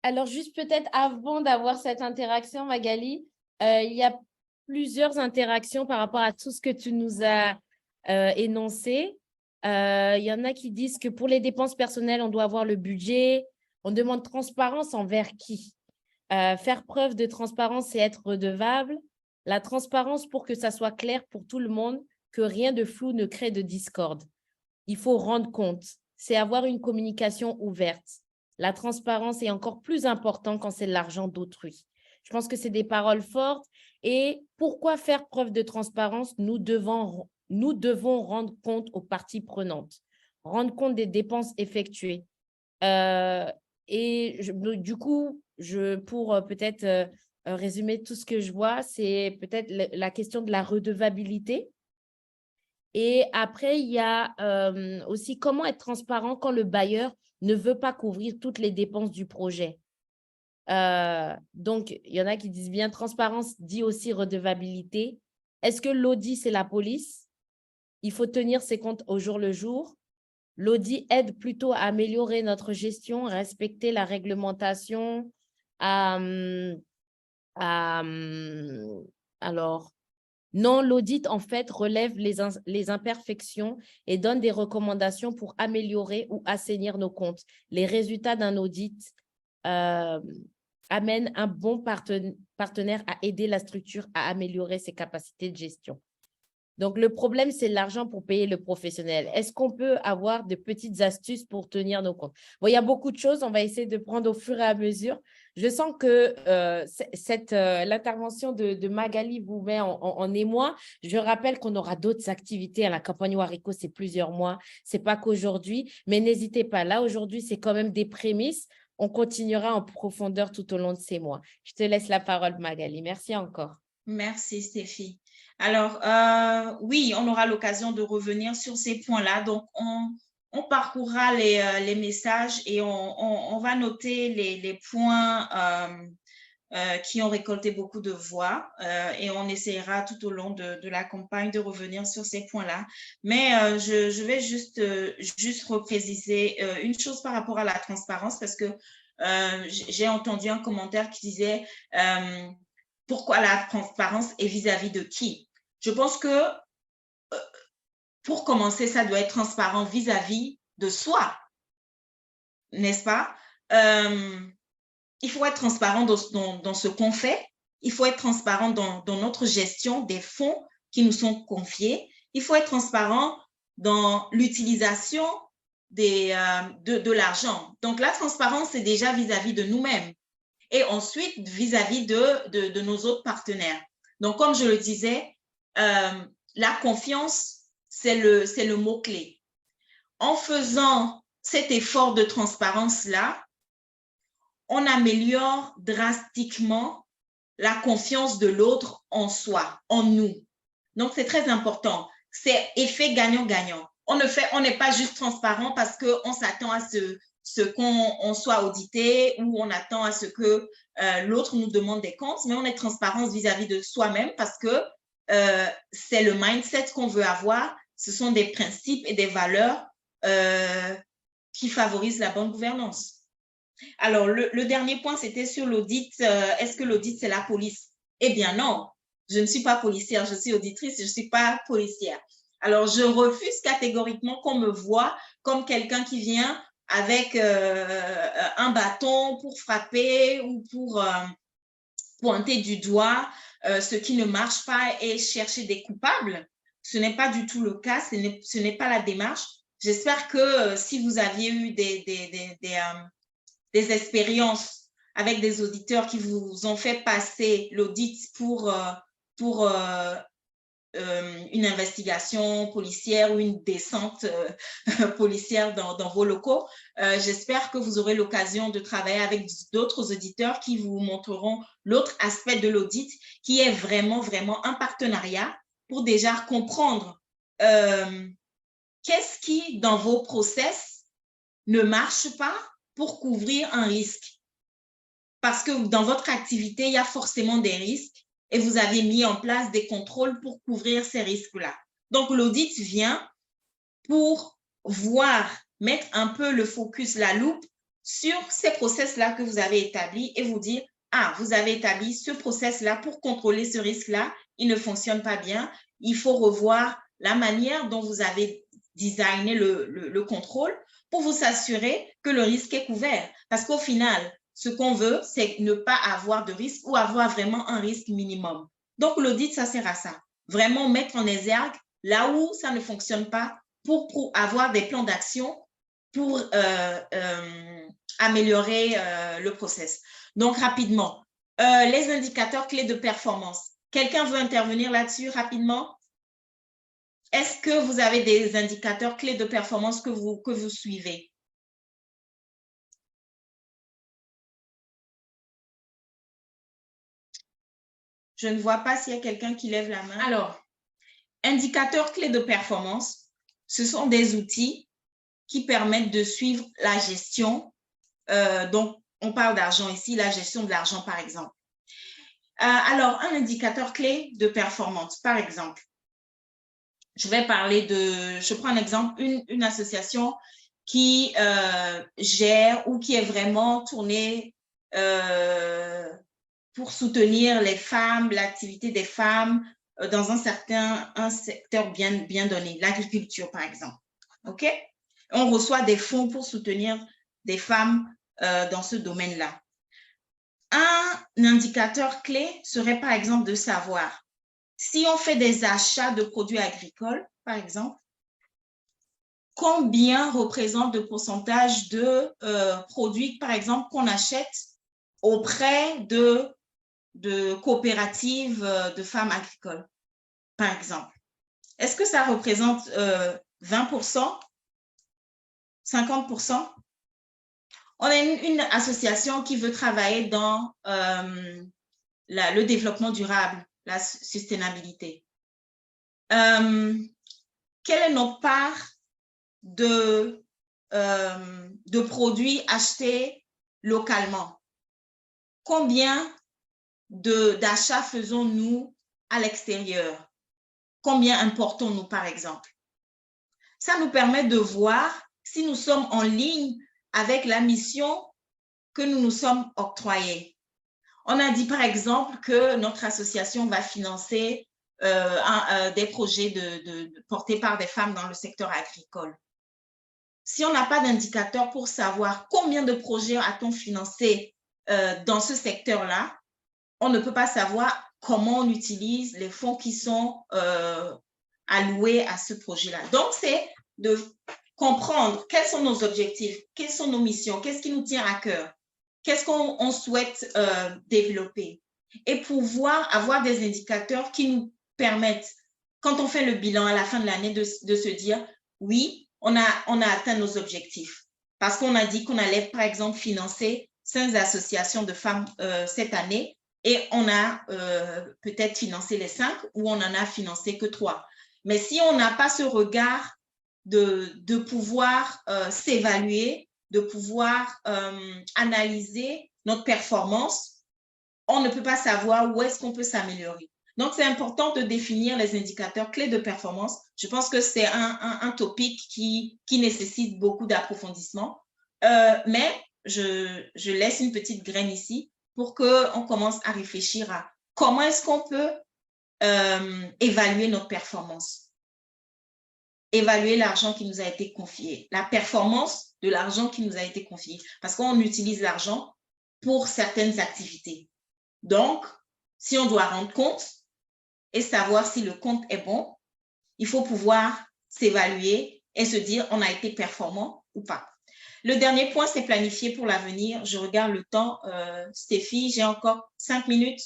Alors, juste peut-être avant d'avoir cette interaction, Magali, il y a plusieurs interactions par rapport à tout ce que tu nous as énoncé. Il y en a qui disent que pour les dépenses personnelles, on doit avoir le budget. On demande transparence envers qui? Faire preuve de transparence, c'est être redevable. La transparence pour que ça soit clair pour tout le monde, que rien de flou ne crée de discorde. Il faut rendre compte. C'est avoir une communication ouverte. La transparence est encore plus importante quand c'est l'argent d'autrui. Je pense que c'est des paroles fortes. Et pourquoi faire preuve de transparence? Nous devons rendre compte aux parties prenantes, rendre compte des dépenses effectuées. Du coup, pour peut-être résumer tout ce que je vois, c'est peut-être la question de la redevabilité. Et après, il y a aussi comment être transparent quand le bailleur ne veut pas couvrir toutes les dépenses du projet. Donc, il y en a qui disent bien transparence dit aussi redevabilité. Est-ce que l'audit, c'est la police? Il faut tenir ses comptes au jour le jour. L'audit aide plutôt à améliorer notre gestion, à respecter la réglementation. Alors, non, l'audit, en fait, relève les imperfections et donne des recommandations pour améliorer ou assainir nos comptes. Les résultats d'un audit amènent un bon partenaire à aider la structure à améliorer ses capacités de gestion. Donc, le problème, c'est l'argent pour payer le professionnel. Est-ce qu'on peut avoir de petites astuces pour tenir nos comptes? Bon, il y a beaucoup de choses. On va essayer de prendre au fur et à mesure. Je sens que l'intervention de Magali vous met en émoi. Je rappelle qu'on aura d'autres activités à la campagne Wariko, c'est plusieurs mois. Ce n'est pas qu'aujourd'hui, mais n'hésitez pas. Là, aujourd'hui, c'est quand même des prémices. On continuera en profondeur tout au long de ces mois. Je te laisse la parole, Magali. Merci encore. Merci, Stéphie. Alors, oui, on aura l'occasion de revenir sur ces points-là. Donc, on parcourra les messages et on va noter les points qui ont récolté beaucoup de voix et on essaiera tout au long de la campagne de revenir sur ces points-là. Mais je vais juste repréciser une chose par rapport à la transparence parce que j'ai entendu un commentaire qui disait pourquoi la transparence et vis-à-vis de qui? Je pense que pour commencer, ça doit être transparent vis-à-vis de soi, n'est-ce pas? Il faut être transparent dans ce qu'on fait. Il faut être transparent dans notre gestion des fonds qui nous sont confiés. Il faut être transparent dans l'utilisation de l'argent. Donc, la transparence, c'est déjà vis-à-vis de nous-mêmes et ensuite vis-à-vis de nos autres partenaires. Donc, comme je le disais, la confiance, c'est le mot-clé. En faisant cet effort de transparence-là, on améliore drastiquement la confiance de l'autre en soi, en nous. Donc, c'est très important. C'est effet gagnant-gagnant. On n'est pas juste transparent parce qu'on s'attend à ce qu'on soit audité ou on attend à ce que l'autre nous demande des comptes, mais on est transparent vis-à-vis de soi-même parce que c'est le mindset qu'on veut avoir, ce sont des principes et des valeurs qui favorisent la bonne gouvernance. Alors, le dernier point, c'était sur l'audit. Est-ce que l'audit, c'est la police? Eh bien, non. Je ne suis pas policière, je suis auditrice, je ne suis pas policière. Alors, je refuse catégoriquement qu'on me voie comme quelqu'un qui vient avec un bâton pour frapper ou pour pointer du doigt ce qui ne marche pas et chercher des coupables. Ce n'est pas du tout le cas, ce n'est pas la démarche. J'espère que si vous aviez eu des expériences avec des auditeurs qui vous ont fait passer l'audit pour une investigation policière ou une descente policière dans vos locaux. J'espère que vous aurez l'occasion de travailler avec d'autres auditeurs qui vous montreront l'autre aspect de l'audit, qui est vraiment un partenariat pour déjà comprendre qu'est-ce qui, dans vos process, ne marche pas pour couvrir un risque. Parce que dans votre activité, il y a forcément des risques et vous avez mis en place des contrôles pour couvrir ces risques-là. Donc, l'audit vient pour voir, mettre un peu le focus, la loupe sur ces process-là que vous avez établis et vous dire, ah, vous avez établi ce process-là pour contrôler ce risque-là, il ne fonctionne pas bien, il faut revoir la manière dont vous avez designé le contrôle pour vous assurer que le risque est couvert. Parce qu'au final, ce qu'on veut, c'est ne pas avoir de risque ou avoir vraiment un risque minimum. Donc, l'audit, ça sert à ça. Vraiment mettre en exergue là où ça ne fonctionne pas pour avoir des plans d'action pour améliorer le process. Donc, rapidement, les indicateurs clés de performance. Quelqu'un veut intervenir là-dessus rapidement? Est-ce que vous avez des indicateurs clés de performance que vous suivez? Je ne vois pas s'il y a quelqu'un qui lève la main. Alors, indicateurs clés de performance, ce sont des outils qui permettent de suivre la gestion. Donc, on parle d'argent ici, la gestion de l'argent, par exemple. Alors, un indicateur clé de performance, par exemple, je prends un exemple, une association qui gère ou qui est vraiment tournée pour soutenir les femmes, l'activité des femmes dans un secteur bien donné, l'agriculture, par exemple. OK? On reçoit des fonds pour soutenir des femmes dans ce domaine-là. Un indicateur clé serait, par exemple, de savoir si on fait des achats de produits agricoles, par exemple, combien représente de pourcentage de produits, par exemple, qu'on achète auprès de coopératives de femmes agricoles, par exemple. Est-ce que ça représente 20%, 50%? On a une association qui veut travailler dans le développement durable, la sustainabilité. Quelle est notre part de produits achetés localement? Combien d'achats faisons-nous à l'extérieur? Combien importons-nous, par exemple? Ça nous permet de voir si nous sommes en ligne avec la mission que nous nous sommes octroyés. On a dit, par exemple, que notre association va financer des projets portés par des femmes dans le secteur agricole. Si on n'a pas d'indicateur pour savoir combien de projets a-t-on financé dans ce secteur-là, on ne peut pas savoir comment on utilise les fonds qui sont alloués à ce projet-là. Donc, c'est de comprendre quels sont nos objectifs, quelles sont nos missions, qu'est-ce qui nous tient à cœur, qu'est-ce qu'on souhaite développer et pouvoir avoir des indicateurs qui nous permettent, quand on fait le bilan à la fin de l'année, de se dire, oui, on a atteint nos objectifs parce qu'on a dit qu'on allait, par exemple, financer 5 associations de femmes cette année et on a peut-être financé les 5 ou on n'en a financé que 3. Mais si on n'a pas ce regard de pouvoir s'évaluer, de pouvoir analyser notre performance, on ne peut pas savoir où est-ce qu'on peut s'améliorer. Donc, c'est important de définir les indicateurs clés de performance. Je pense que c'est un topic qui nécessite beaucoup d'approfondissement. Mais je laisse une petite graine ici pour qu'on commence à réfléchir à comment est-ce qu'on peut évaluer notre performance. Évaluer l'argent qui nous a été confié, la performance de l'argent qui nous a été confié, parce qu'on utilise l'argent pour certaines activités. Donc, si on doit rendre compte et savoir si le compte est bon, il faut pouvoir s'évaluer et se dire on a été performant ou pas. Le dernier point, c'est planifier pour l'avenir. Je regarde le temps. Stéphie, j'ai encore 5 minutes.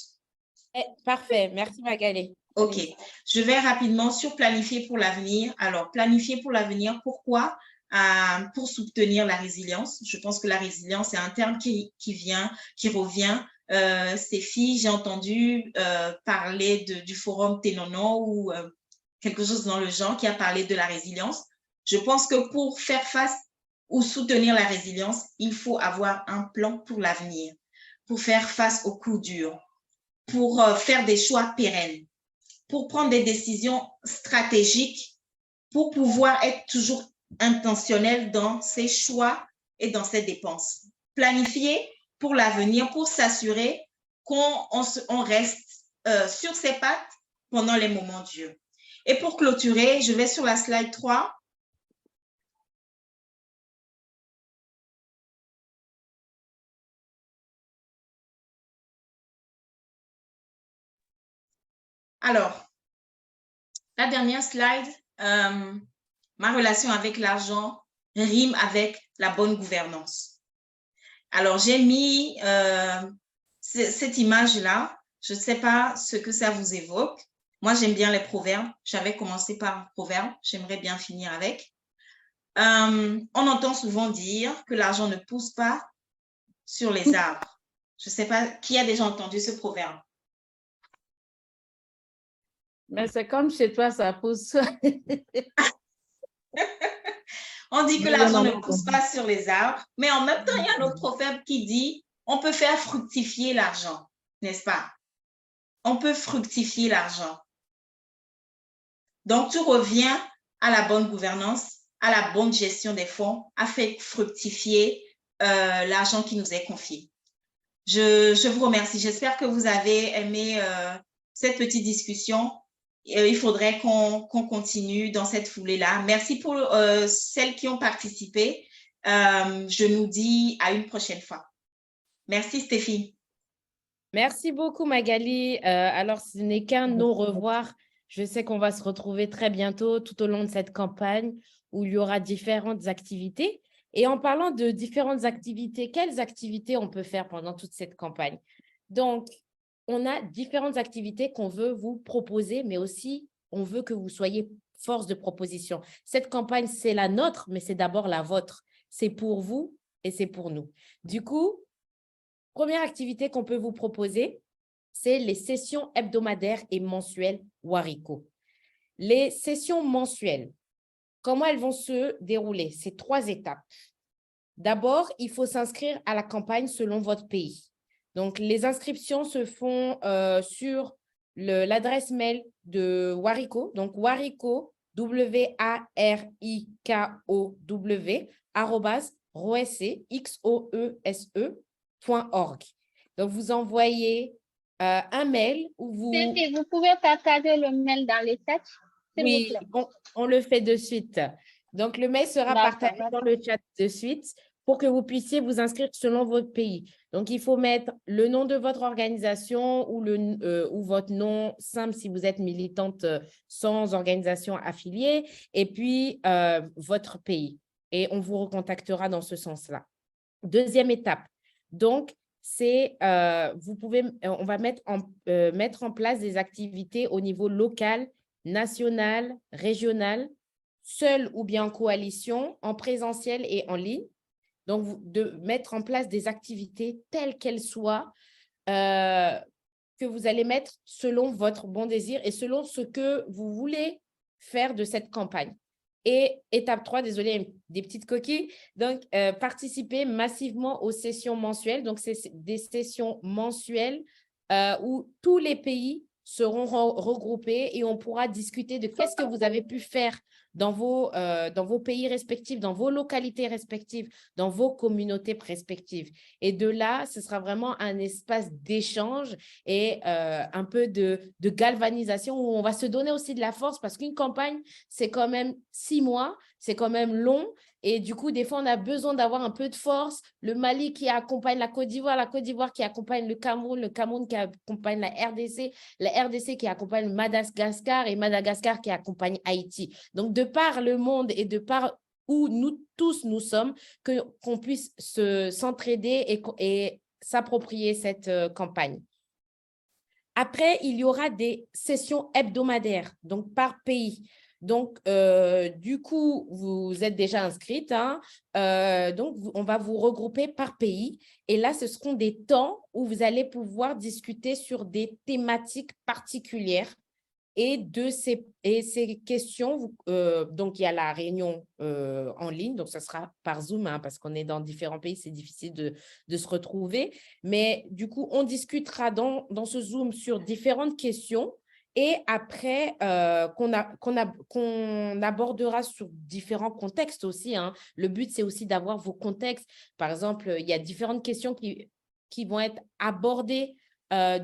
Parfait. Merci, Magali. OK. Je vais rapidement sur planifier pour l'avenir. Alors, planifier pour l'avenir, pourquoi? Pour soutenir la résilience. Je pense que la résilience est un terme qui revient. Stéphie, j'ai entendu parler du forum Tenono ou quelque chose dans le genre qui a parlé de la résilience. Je pense que pour faire face ou soutenir la résilience, il faut avoir un plan pour l'avenir, pour faire face aux coups durs, pour faire des choix pérennes, pour prendre des décisions stratégiques, pour pouvoir être toujours intentionnel dans ses choix et dans ses dépenses. Planifier pour l'avenir, pour s'assurer qu'on reste sur ses pattes pendant les moments durs. Et pour clôturer, je vais sur la slide 3. Alors, la dernière slide, ma relation avec l'argent rime avec la bonne gouvernance. Alors, j'ai mis cette image-là. Je ne sais pas ce que ça vous évoque. Moi, j'aime bien les proverbes. J'avais commencé par un proverbe. J'aimerais bien finir avec. On entend souvent dire que l'argent ne pousse pas sur les arbres. Je ne sais pas qui a déjà entendu ce proverbe. Mais c'est comme chez toi, ça pousse. On dit que l'argent ne pousse pas sur les arbres, mais en même temps, il y a un autre proverbe qui dit on peut faire fructifier l'argent, n'est-ce pas? On peut fructifier l'argent. Donc, tout revient à la bonne gouvernance, à la bonne gestion des fonds, à faire fructifier l'argent qui nous est confié. Je vous remercie. J'espère que vous avez aimé cette petite discussion. Il faudrait qu'on continue dans cette foulée-là. Merci pour celles qui ont participé. Je nous dis à une prochaine fois. Merci, Stéphie. Merci beaucoup, Magali. Alors, ce n'est qu'un au revoir. Je sais qu'on va se retrouver très bientôt tout au long de cette campagne où il y aura différentes activités. Et en parlant de différentes activités, quelles activités on peut faire pendant toute cette campagne? Donc, on a différentes activités qu'on veut vous proposer, mais aussi, on veut que vous soyez force de proposition. Cette campagne, c'est la nôtre, mais c'est d'abord la vôtre. C'est pour vous et c'est pour nous. Du coup, première activité qu'on peut vous proposer, c'est les sessions hebdomadaires et mensuelles Warico. Les sessions mensuelles, comment elles vont se dérouler? C'est 3 étapes. D'abord, il faut s'inscrire à la campagne selon votre pays. Donc, les inscriptions se font sur l'adresse mail de Warico. Donc, Warico, WARIKOW, @roese.org. Donc, vous envoyez un mail où vous… Vous pouvez partager le mail dans les chats? Oui, on le fait de suite. Donc, le mail sera partagé dans le chat de suite pour que vous puissiez vous inscrire selon votre pays. Donc, il faut mettre le nom de votre organisation ou votre nom simple si vous êtes militante sans organisation affiliée et puis votre pays. Et on vous recontactera dans ce sens-là. Deuxième étape. Donc, c'est on va mettre en place des activités au niveau local, national, régional, seul ou bien en coalition, en présentiel et en ligne. Donc, de mettre en place des activités telles qu'elles soient que vous allez mettre selon votre bon désir et selon ce que vous voulez faire de cette campagne. Et étape 3, désolé, des petites coquilles. Donc, participer massivement aux sessions mensuelles. Donc, c'est des sessions mensuelles où tous les pays seront regroupés et on pourra discuter de qu'est-ce que vous avez pu faire dans vos pays respectifs, dans vos localités respectives, dans vos communautés respectives. Et de là, ce sera vraiment un espace d'échange et un peu de galvanisation où on va se donner aussi de la force parce qu'une campagne, c'est quand même 6 mois, c'est quand même long. Et du coup, des fois, on a besoin d'avoir un peu de force. Le Mali qui accompagne la Côte d'Ivoire qui accompagne le Cameroun qui accompagne la RDC qui accompagne Madagascar et Madagascar qui accompagne Haïti. Donc, de par le monde et de par où nous tous nous sommes, qu'on puisse s'entraider et s'approprier cette campagne. Après, il y aura des sessions hebdomadaires, donc par pays. Donc, du coup, vous êtes déjà inscrite. Hein? Donc, on va vous regrouper par pays. Et là, ce seront des temps où vous allez pouvoir discuter sur des thématiques particulières. Et ces questions, donc il y a la réunion en ligne, donc ça sera par Zoom, hein, parce qu'on est dans différents pays, c'est difficile de se retrouver. Mais du coup, on discutera dans ce Zoom sur différentes questions. Et après, qu'on abordera sur différents contextes aussi. Hein. Le but, c'est aussi d'avoir vos contextes. Par exemple, il y a différentes questions qui vont être abordées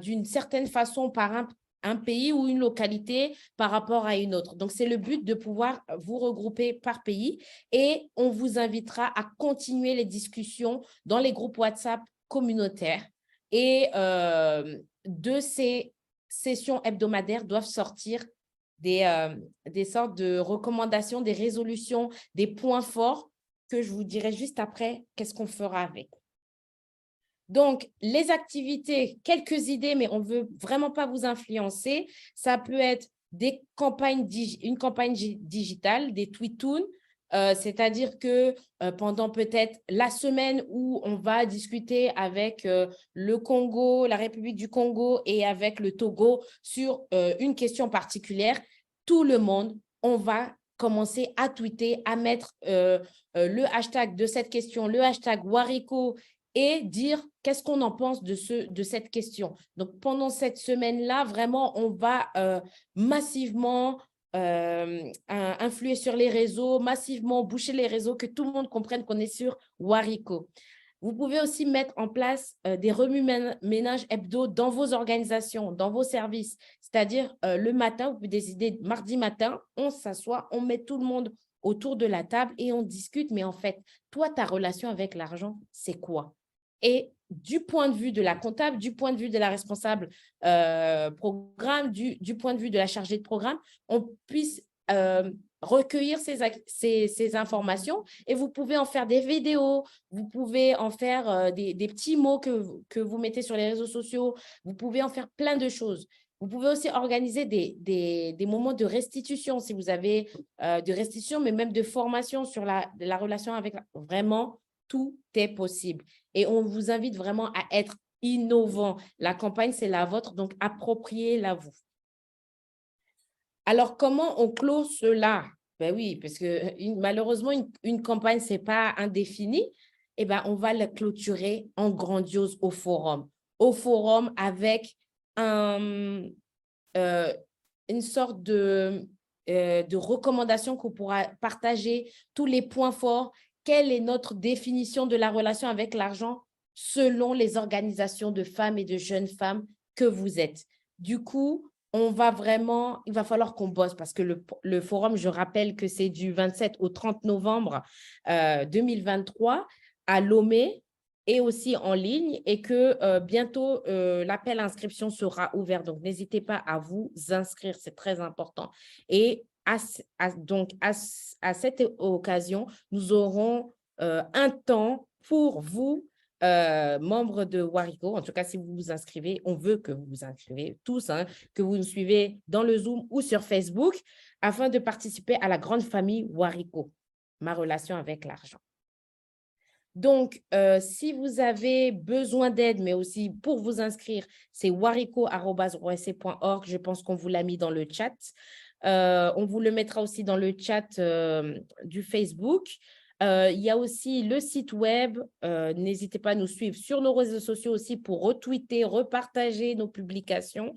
d'une certaine façon par un pays ou une localité par rapport à une autre. Donc, c'est le but de pouvoir vous regrouper par pays et on vous invitera à continuer les discussions dans les groupes WhatsApp communautaires. Et de ces sessions hebdomadaires doivent sortir des sortes de recommandations, des résolutions, des points forts que je vous dirai juste après qu'est-ce qu'on fera avec. Donc, les activités, quelques idées, mais on ne veut vraiment pas vous influencer. Ça peut être une campagne digitale, des tweetoons, c'est-à-dire que pendant peut-être la semaine où on va discuter avec le Congo, la République du Congo et avec le Togo sur une question particulière, tout le monde, on va commencer à tweeter, à mettre le hashtag de cette question, le hashtag Wariko, et dire qu'est-ce qu'on en pense de cette question. Donc, pendant cette semaine-là, vraiment, on va massivement influer sur les réseaux, massivement boucher les réseaux, que tout le monde comprenne qu'on est sur Wariko. Vous pouvez aussi mettre en place des remue-ménages hebdo dans vos organisations, dans vos services. C'est-à-dire, le matin, vous pouvez décider, mardi matin, on s'assoit, on met tout le monde autour de la table et on discute. Mais en fait, toi, ta relation avec l'argent, c'est quoi? Et du point de vue de la comptable, du point de vue de la responsable programme, du point de vue de la chargée de programme, on puisse recueillir ces informations et vous pouvez en faire des vidéos, vous pouvez en faire des petits mots que vous mettez sur les réseaux sociaux, vous pouvez en faire plein de choses. Vous pouvez aussi organiser des moments de restitution si vous avez de restitution, mais même de formation sur la relation avec vraiment. Tout est possible. Et on vous invite vraiment à être innovant. La campagne, c'est la vôtre, donc appropriez-la vous. Alors, comment on clôt cela? Ben oui, parce que malheureusement, une campagne, ce n'est pas indéfini. Eh ben, on va la clôturer en grandiose au forum. Au forum avec une sorte de recommandation qu'on pourra partager, tous les points forts. Quelle est notre définition de la relation avec l'argent selon les organisations de femmes et de jeunes femmes que vous êtes? Du coup, il va falloir qu'on bosse parce que le forum, je rappelle que c'est du 27 au 30 novembre 2023 à Lomé et aussi en ligne et que bientôt, l'appel à inscription sera ouvert. Donc, n'hésitez pas à vous inscrire, c'est très important. Et donc, à cette occasion, nous aurons un temps pour vous, membres de Wariko. En tout cas, si vous vous inscrivez, on veut que vous vous inscrivez tous, hein, que vous nous suivez dans le Zoom ou sur Facebook, afin de participer à la grande famille Wariko, ma relation avec l'argent. Donc, si vous avez besoin d'aide, mais aussi pour vous inscrire, c'est wariko@roesc.org. Je pense qu'on vous l'a mis dans le chat. On vous le mettra aussi dans le chat du Facebook. Il y a aussi le site web. N'hésitez pas à nous suivre sur nos réseaux sociaux aussi pour retweeter, repartager nos publications.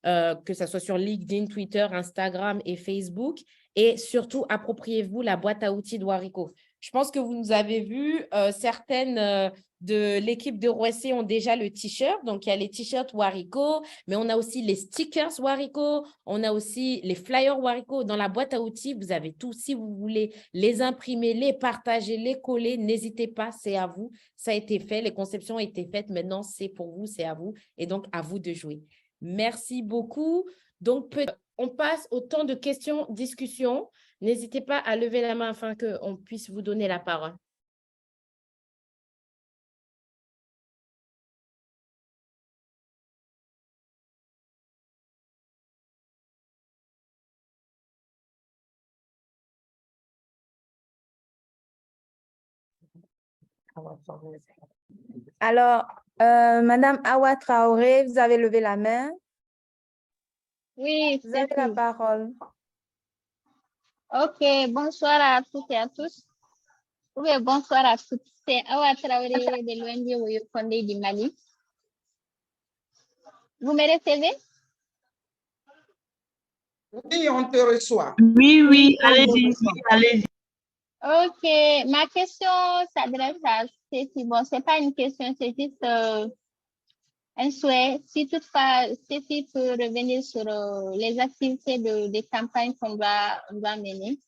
que ce soit sur LinkedIn, Twitter, Instagram et Facebook. Et surtout, appropriez-vous la boîte à outils de Warico. Je pense que vous nous avez vu, certaines de l'équipe de Roissy ont déjà le t-shirt. Donc, il y a les t-shirts Warico, mais on a aussi les stickers Warico, on a aussi les flyers Warico. Dans la boîte à outils, vous avez tout. Si vous voulez les imprimer, les partager, les coller, n'hésitez pas, c'est à vous. Ça a été fait, les conceptions ont été faites. Maintenant, c'est pour vous, c'est à vous. Et donc, à vous de jouer. Merci beaucoup. Donc, on passe au temps de questions, discussions. N'hésitez pas à lever la main afin qu'on puisse vous donner la parole. Alors, Madame Awa Traoré, vous avez levé la main. Oui, vous avez la parole. Ok, bonsoir à toutes et à tous. Oui, bonsoir à toutes. C'est Awa Traoré de l'ONG Oyo Condé du Mali. Vous me recevez? Oui, on te reçoit. Oui, oui, allez-y, allez-y. Ok, ma question s'adresse à Stéphie. Bon, c'est pas une question, c'est juste un souhait. Si toutefois, Stéphie peut revenir sur les activités des campagnes qu'on doit mener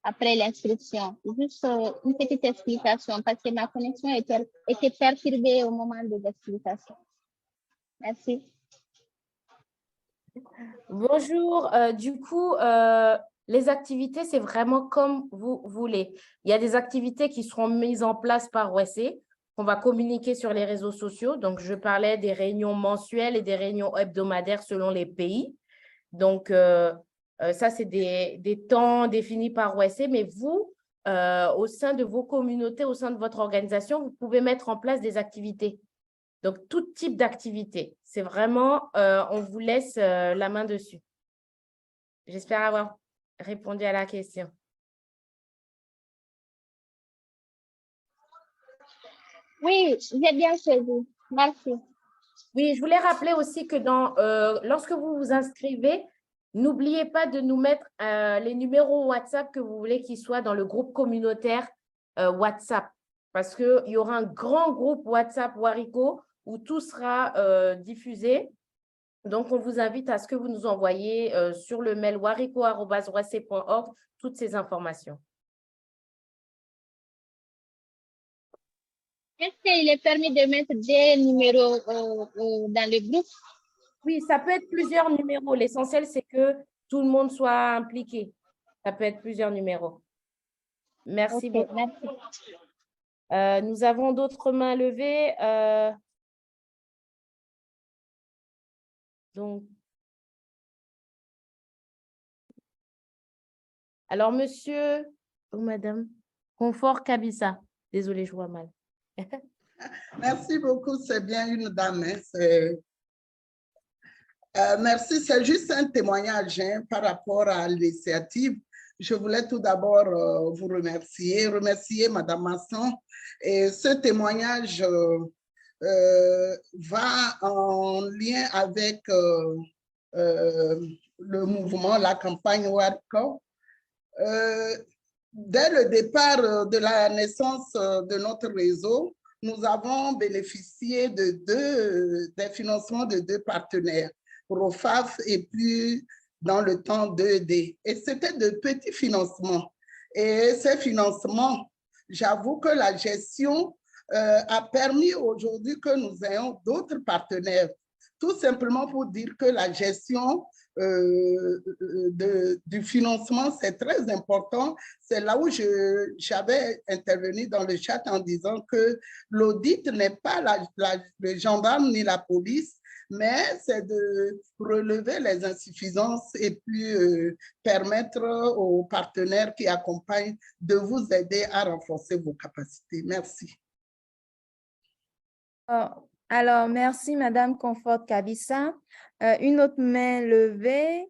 après l'inscription. Juste une petite explication parce que ma connexion était perturbée au moment de l'explication. Merci. Bonjour. Du coup, les activités, c'est vraiment comme vous voulez. Il y a des activités qui seront mises en place par OSC, qu'on va communiquer sur les réseaux sociaux. Donc, je parlais des réunions mensuelles et des réunions hebdomadaires selon les pays. Donc, ça, c'est des temps définis par OSC. Mais vous, au sein de vos communautés, au sein de votre organisation, vous pouvez mettre en place des activités. Donc, tout type d'activité. C'est vraiment, on vous laisse la main dessus. J'espère avoir répondu à la question. Oui, j'ai bien saisi. Merci. Oui, je voulais rappeler aussi que lorsque vous vous inscrivez, n'oubliez pas de nous mettre les numéros WhatsApp que vous voulez qu'ils soient dans le groupe communautaire WhatsApp. Parce qu'il y aura un grand groupe WhatsApp Warico où tout sera diffusé. Donc, on vous invite à ce que vous nous envoyiez sur le mail warico@roissy.org toutes ces informations. Est-ce qu'il est permis de mettre des numéros dans le groupe? Oui, ça peut être plusieurs numéros. L'essentiel, c'est que tout le monde soit impliqué. Ça peut être plusieurs numéros. Merci beaucoup. Merci. Nous avons d'autres mains levées. Donc, alors, monsieur ou madame, Confort Kabissa. Désolée, je vois mal. Merci beaucoup, c'est bien une dame. Merci, c'est juste un témoignage par rapport à l'initiative. Je voulais tout d'abord vous remercier Madame Masson. Et ce témoignage va en lien avec le mouvement, la campagne Warico. Dès le départ de la naissance de notre réseau, nous avons bénéficié des financements de 2 partenaires, ROFAF et puis dans le temps 2D. Et c'était de petits financements. Et ces financements, j'avoue que la gestion a permis aujourd'hui que nous ayons d'autres partenaires, tout simplement pour dire que la gestion du financement, c'est très important. C'est là où j'avais intervenu dans le chat en disant que l'audit n'est pas le gendarme ni la police, mais c'est de relever les insuffisances et puis permettre aux partenaires qui accompagnent de vous aider à renforcer vos capacités. Merci. Alors, merci, Madame Confort Kabissa. Une autre main levée.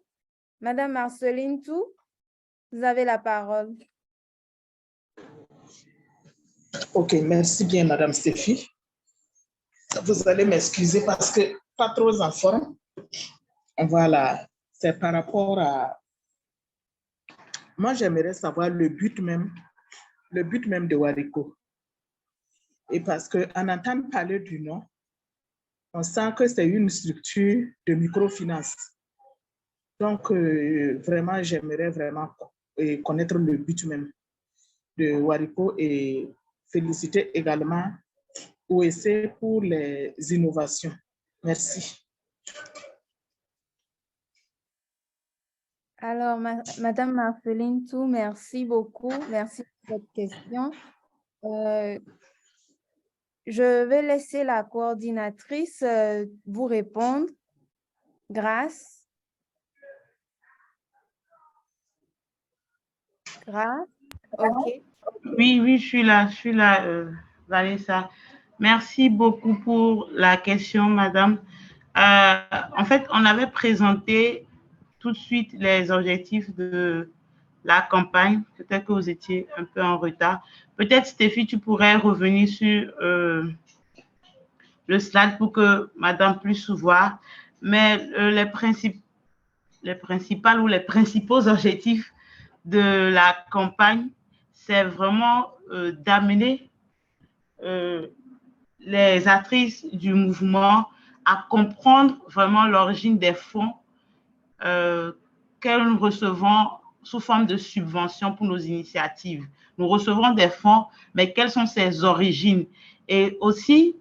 Madame Marceline Tout, vous avez la parole. OK, merci bien, Madame Stéphie. Vous allez m'excuser parce que pas trop en forme. Voilà, c'est par rapport à... Moi, j'aimerais savoir le but même de Wariko. Et parce qu'en entendant parler du nom, on sent que c'est une structure de microfinance. Donc, vraiment, j'aimerais vraiment connaître le but même de Wariko et féliciter également OEC pour les innovations. Merci. Alors, Madame Marceline Tout, merci beaucoup. Merci pour votre question. Je vais laisser la coordinatrice vous répondre. Grâce. Grâce. OK. Oui, je suis là, Vanessa. Merci beaucoup pour la question, madame. En fait, on avait présenté tout de suite les objectifs de la campagne. Peut-être que vous étiez un peu en retard. Peut-être, Stéphie, tu pourrais revenir sur le slide pour que madame puisse voir. Mais les principaux objectifs de la campagne, c'est vraiment d'amener les actrices du mouvement à comprendre vraiment l'origine des fonds que nous recevons sous forme de subventions pour nos initiatives. Nous recevons des fonds, mais quelles sont ces origines? Et aussi,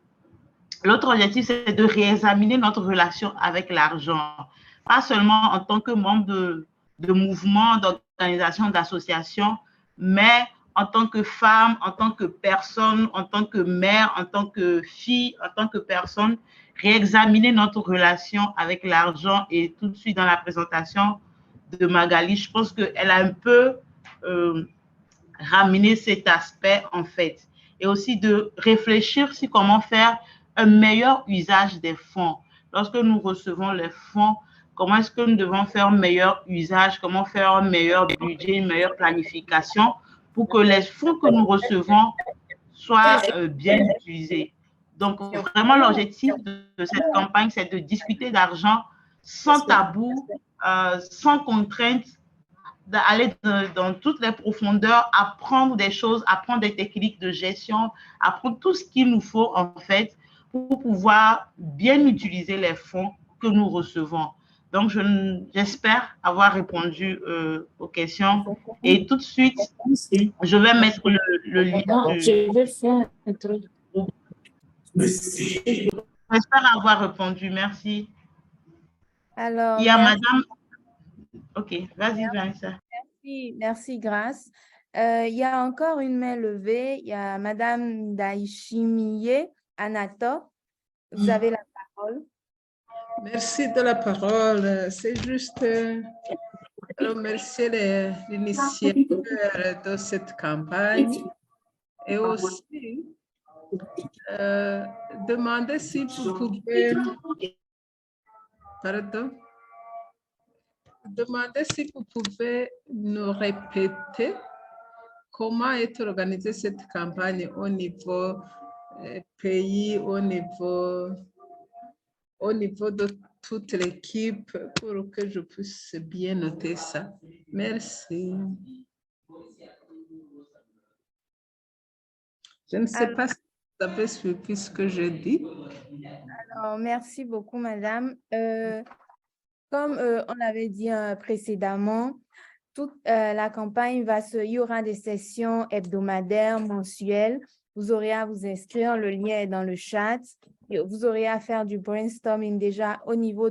l'autre objectif, c'est de réexaminer notre relation avec l'argent, pas seulement en tant que membre de mouvements, d'organisations, d'associations, mais en tant que femme, en tant que personne, en tant que mère, en tant que fille, en tant que personne, réexaminer notre relation avec l'argent. Et tout de suite dans la présentation de Magali, je pense qu'elle a un peu ramené cet aspect en fait. Et aussi de réfléchir sur comment faire un meilleur usage des fonds. Lorsque nous recevons les fonds, comment est-ce que nous devons faire un meilleur usage, comment faire un meilleur budget, une meilleure planification pour que les fonds que nous recevons soient bien utilisés. Donc, vraiment, l'objectif de cette campagne, c'est de discuter d'argent sans tabou, sans contrainte, d'aller dans toutes les profondeurs, apprendre des choses, apprendre des techniques de gestion, apprendre tout ce qu'il nous faut, en fait, pour pouvoir bien utiliser les fonds que nous recevons. Donc, j'espère avoir répondu aux questions. Et tout de suite, je vais mettre le lien. Je vais faire un truc. J'espère avoir répondu. Merci. Alors, il y a merci. madame... OK, vas-y, Vanessa. Merci, Grâce. Il y a encore une main levée. Il y a madame Daishimiye Anato. Vous avez la parole. Merci de la parole. C'est juste remercier l'initiateur de cette campagne et aussi demander si vous pouvez... Pardon. Demander si vous pouvez nous répéter comment est organisée cette campagne au niveau pays, au niveau de toute l'équipe pour que je puisse bien noter ça. Merci. Je ne sais pas si vous avez suivi ce que je dis. Alors, merci beaucoup, madame. Comme on l'avait dit précédemment, toute la campagne il y aura des sessions hebdomadaires, mensuelles. Vous aurez à vous inscrire, le lien est dans le chat. Vous aurez à faire du brainstorming déjà au niveau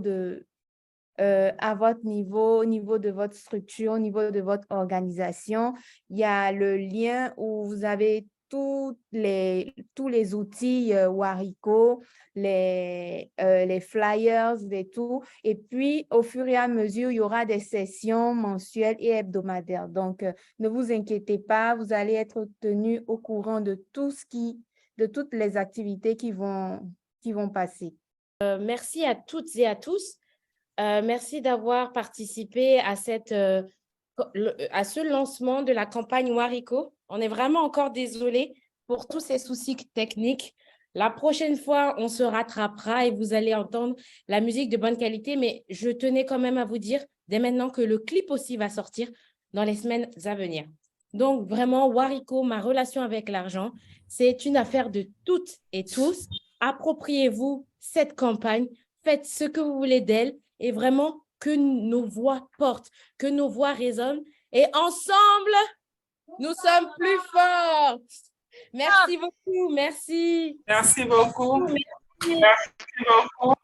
à votre niveau, au niveau de votre structure, au niveau de votre organisation. Il y a le lien où vous avez tous les outils Wariko, les flyers et tout. Et puis, au fur et à mesure, il y aura des sessions mensuelles et hebdomadaires. Donc, ne vous inquiétez pas, vous allez être tenu au courant de toutes les activités qui vont passer. Merci à toutes et à tous. Merci d'avoir participé à ce lancement de la campagne Wariko. On est vraiment encore désolé pour tous ces soucis techniques. La prochaine fois, on se rattrapera et vous allez entendre la musique de bonne qualité, mais je tenais quand même à vous dire dès maintenant que le clip aussi va sortir dans les semaines à venir. Donc, vraiment, Wariko, ma relation avec l'argent, c'est une affaire de toutes et tous. Appropriez-vous cette campagne, faites ce que vous voulez d'elle et vraiment que nos voix portent, que nos voix résonnent et ensemble, nous sommes plus forts. Merci beaucoup, merci. Merci beaucoup. Merci. Merci beaucoup.